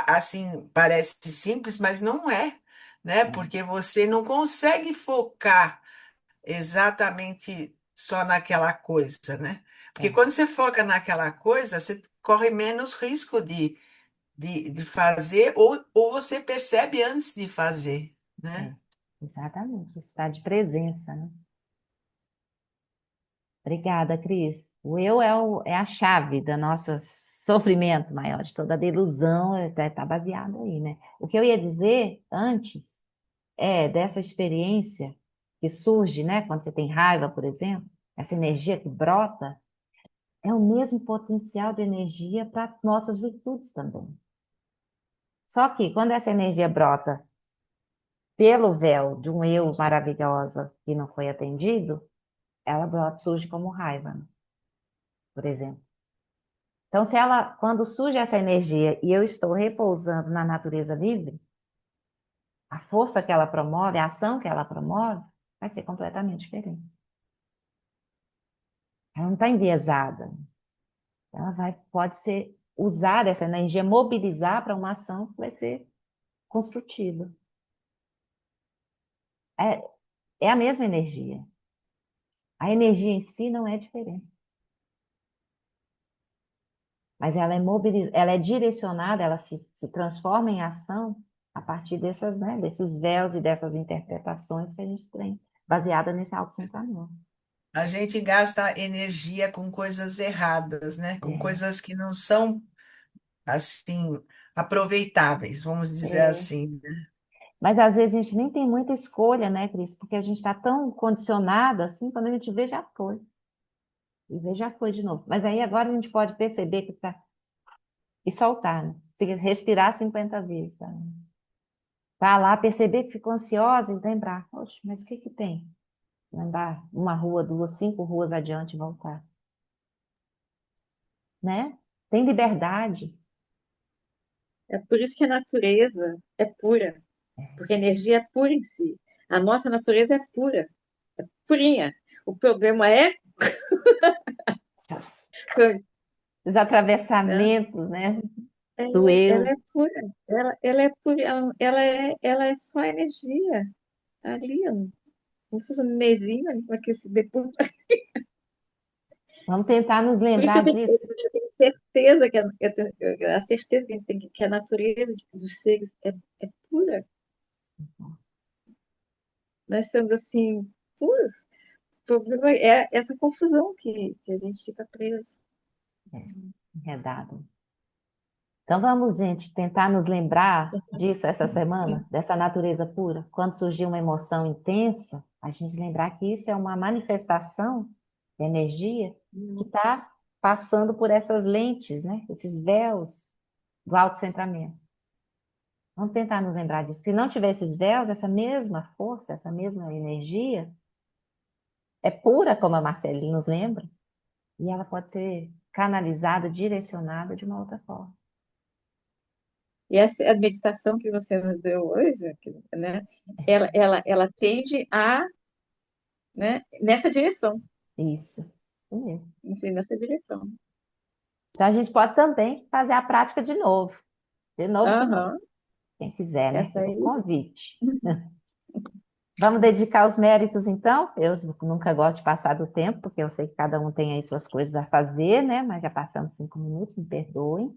assim parece simples, mas não é, né?
É,
Porque você não consegue focar exatamente só naquela coisa, né? Porque
é,
quando você foca naquela coisa, você corre menos risco de fazer, ou você percebe antes de fazer, né?
é. Exatamente. Está de presença, né? Obrigada, Cris. O eu é a chave do nosso sofrimento maior, de toda a delusão, está baseado aí, né? O que eu ia dizer antes é dessa experiência que surge, né? Quando você tem raiva, por exemplo, essa energia que brota, é o mesmo potencial de energia para nossas virtudes também. Só que quando essa energia brota pelo véu de um eu maravilhosa que não foi atendido, ela brota, surge como raiva, né? Por exemplo. Então, quando surge essa energia e eu estou repousando na natureza livre, a força que ela promove, a ação que ela promove, vai ser completamente diferente. Ela não está enviesada. Pode ser usar essa energia, mobilizar para uma ação que vai ser construtiva. É, é a mesma energia. A energia em si não é diferente. Mas ela é direcionada, ela se transforma em ação a partir né, desses véus e dessas interpretações que a gente tem, baseada nesse autocentamento.
A gente gasta energia com coisas erradas, né? Com
É,
coisas que não são, assim, aproveitáveis, vamos dizer
é.
assim, né?
Mas às vezes a gente nem tem muita escolha, né, Cris? Porque a gente está tão condicionada assim, quando a gente vê, já foi. E vê, já foi de novo. Mas aí agora a gente pode perceber que tá. E soltar, né? Se respirar 50 vezes. Tá lá, perceber que ficou ansiosa e lembrar. Oxe, mas o que que tem? Andar uma rua, duas, 5 ruas adiante e voltar. Né? Tem liberdade.
É por isso que a natureza é pura, porque a energia é pura em si. A nossa natureza é pura, é purinha. O problema é,
Os
né?
atravessamentos, né? Do
Ela
eu.
é pura, ela é pura, ela é só energia ali, ó. Como se fosse um nezinho ali para que se depois.
Vamos tentar nos
Por isso
lembrar disso.
eu tenho certeza que a certeza que a gente tem que a natureza dos seres é pura. Nós somos assim, puros. O problema é essa confusão que a gente fica preso.
Enredado. Então vamos, gente, tentar nos lembrar disso essa semana, dessa natureza pura. Quando surgir uma emoção intensa, a gente lembrar que isso é uma manifestação de energia que está passando por essas lentes, né? Esses véus do autocentramento. Vamos tentar nos lembrar disso. Se não tiver esses véus, essa mesma força, essa mesma energia é pura, como a Marceline nos lembra, e ela pode ser canalizada, direcionada de uma outra forma.
E essa a meditação que você nos deu hoje, né? Ela tende a, né, nessa direção,
Isso mesmo.
nessa direção.
Então a gente pode também fazer a prática de novo. De novo, de novo.
Aham,
Quem quiser, né?
essa
Fica o
aí.
convite. Vamos dedicar os méritos, então? Eu nunca gosto de passar do tempo, porque eu sei que cada um tem aí suas coisas a fazer, né? Mas já passamos 5 minutos, me perdoem.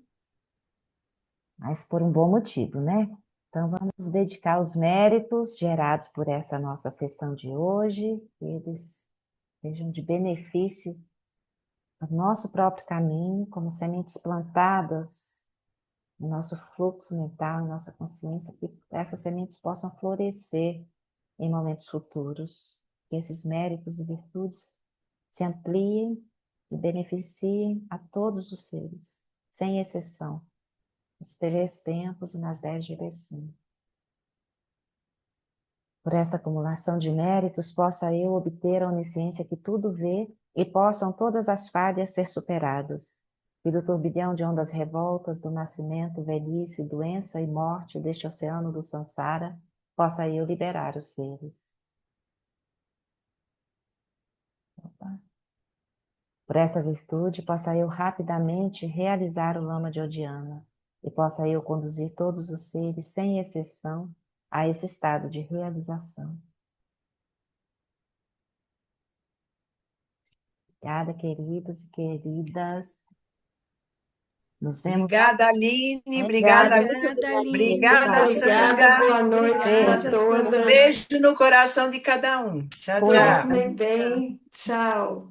Mas por um bom motivo, né? Então vamos dedicar os méritos gerados por essa nossa sessão de hoje, que eles sejam de benefício ao nosso próprio caminho, como sementes plantadas no nosso fluxo mental, em nossa consciência, que essas sementes possam florescer em momentos futuros, que esses méritos e virtudes se ampliem e beneficiem a todos os seres, sem exceção, nos 3 tempos e nas 10 direções. Por esta acumulação de méritos, possa eu obter a onisciência que tudo vê e possam todas as falhas ser superadas. E do turbilhão de ondas revoltas do nascimento, velhice, doença e morte deste oceano do Sansara, possa eu liberar os seres. Por essa virtude, possa eu rapidamente realizar o lama de Odiana e possa eu conduzir todos os seres, sem exceção, a esse estado de realização. Obrigada, queridos e queridas. Nos vemos.
Obrigada, Aline.
Obrigada.
Obrigada,
Aline.
Obrigada,
Obrigada,
Sanga.
boa noite para
Obrigada,
todas.
Um beijo no coração de cada um. Tchau, tchau.
Dormem bem. Tchau.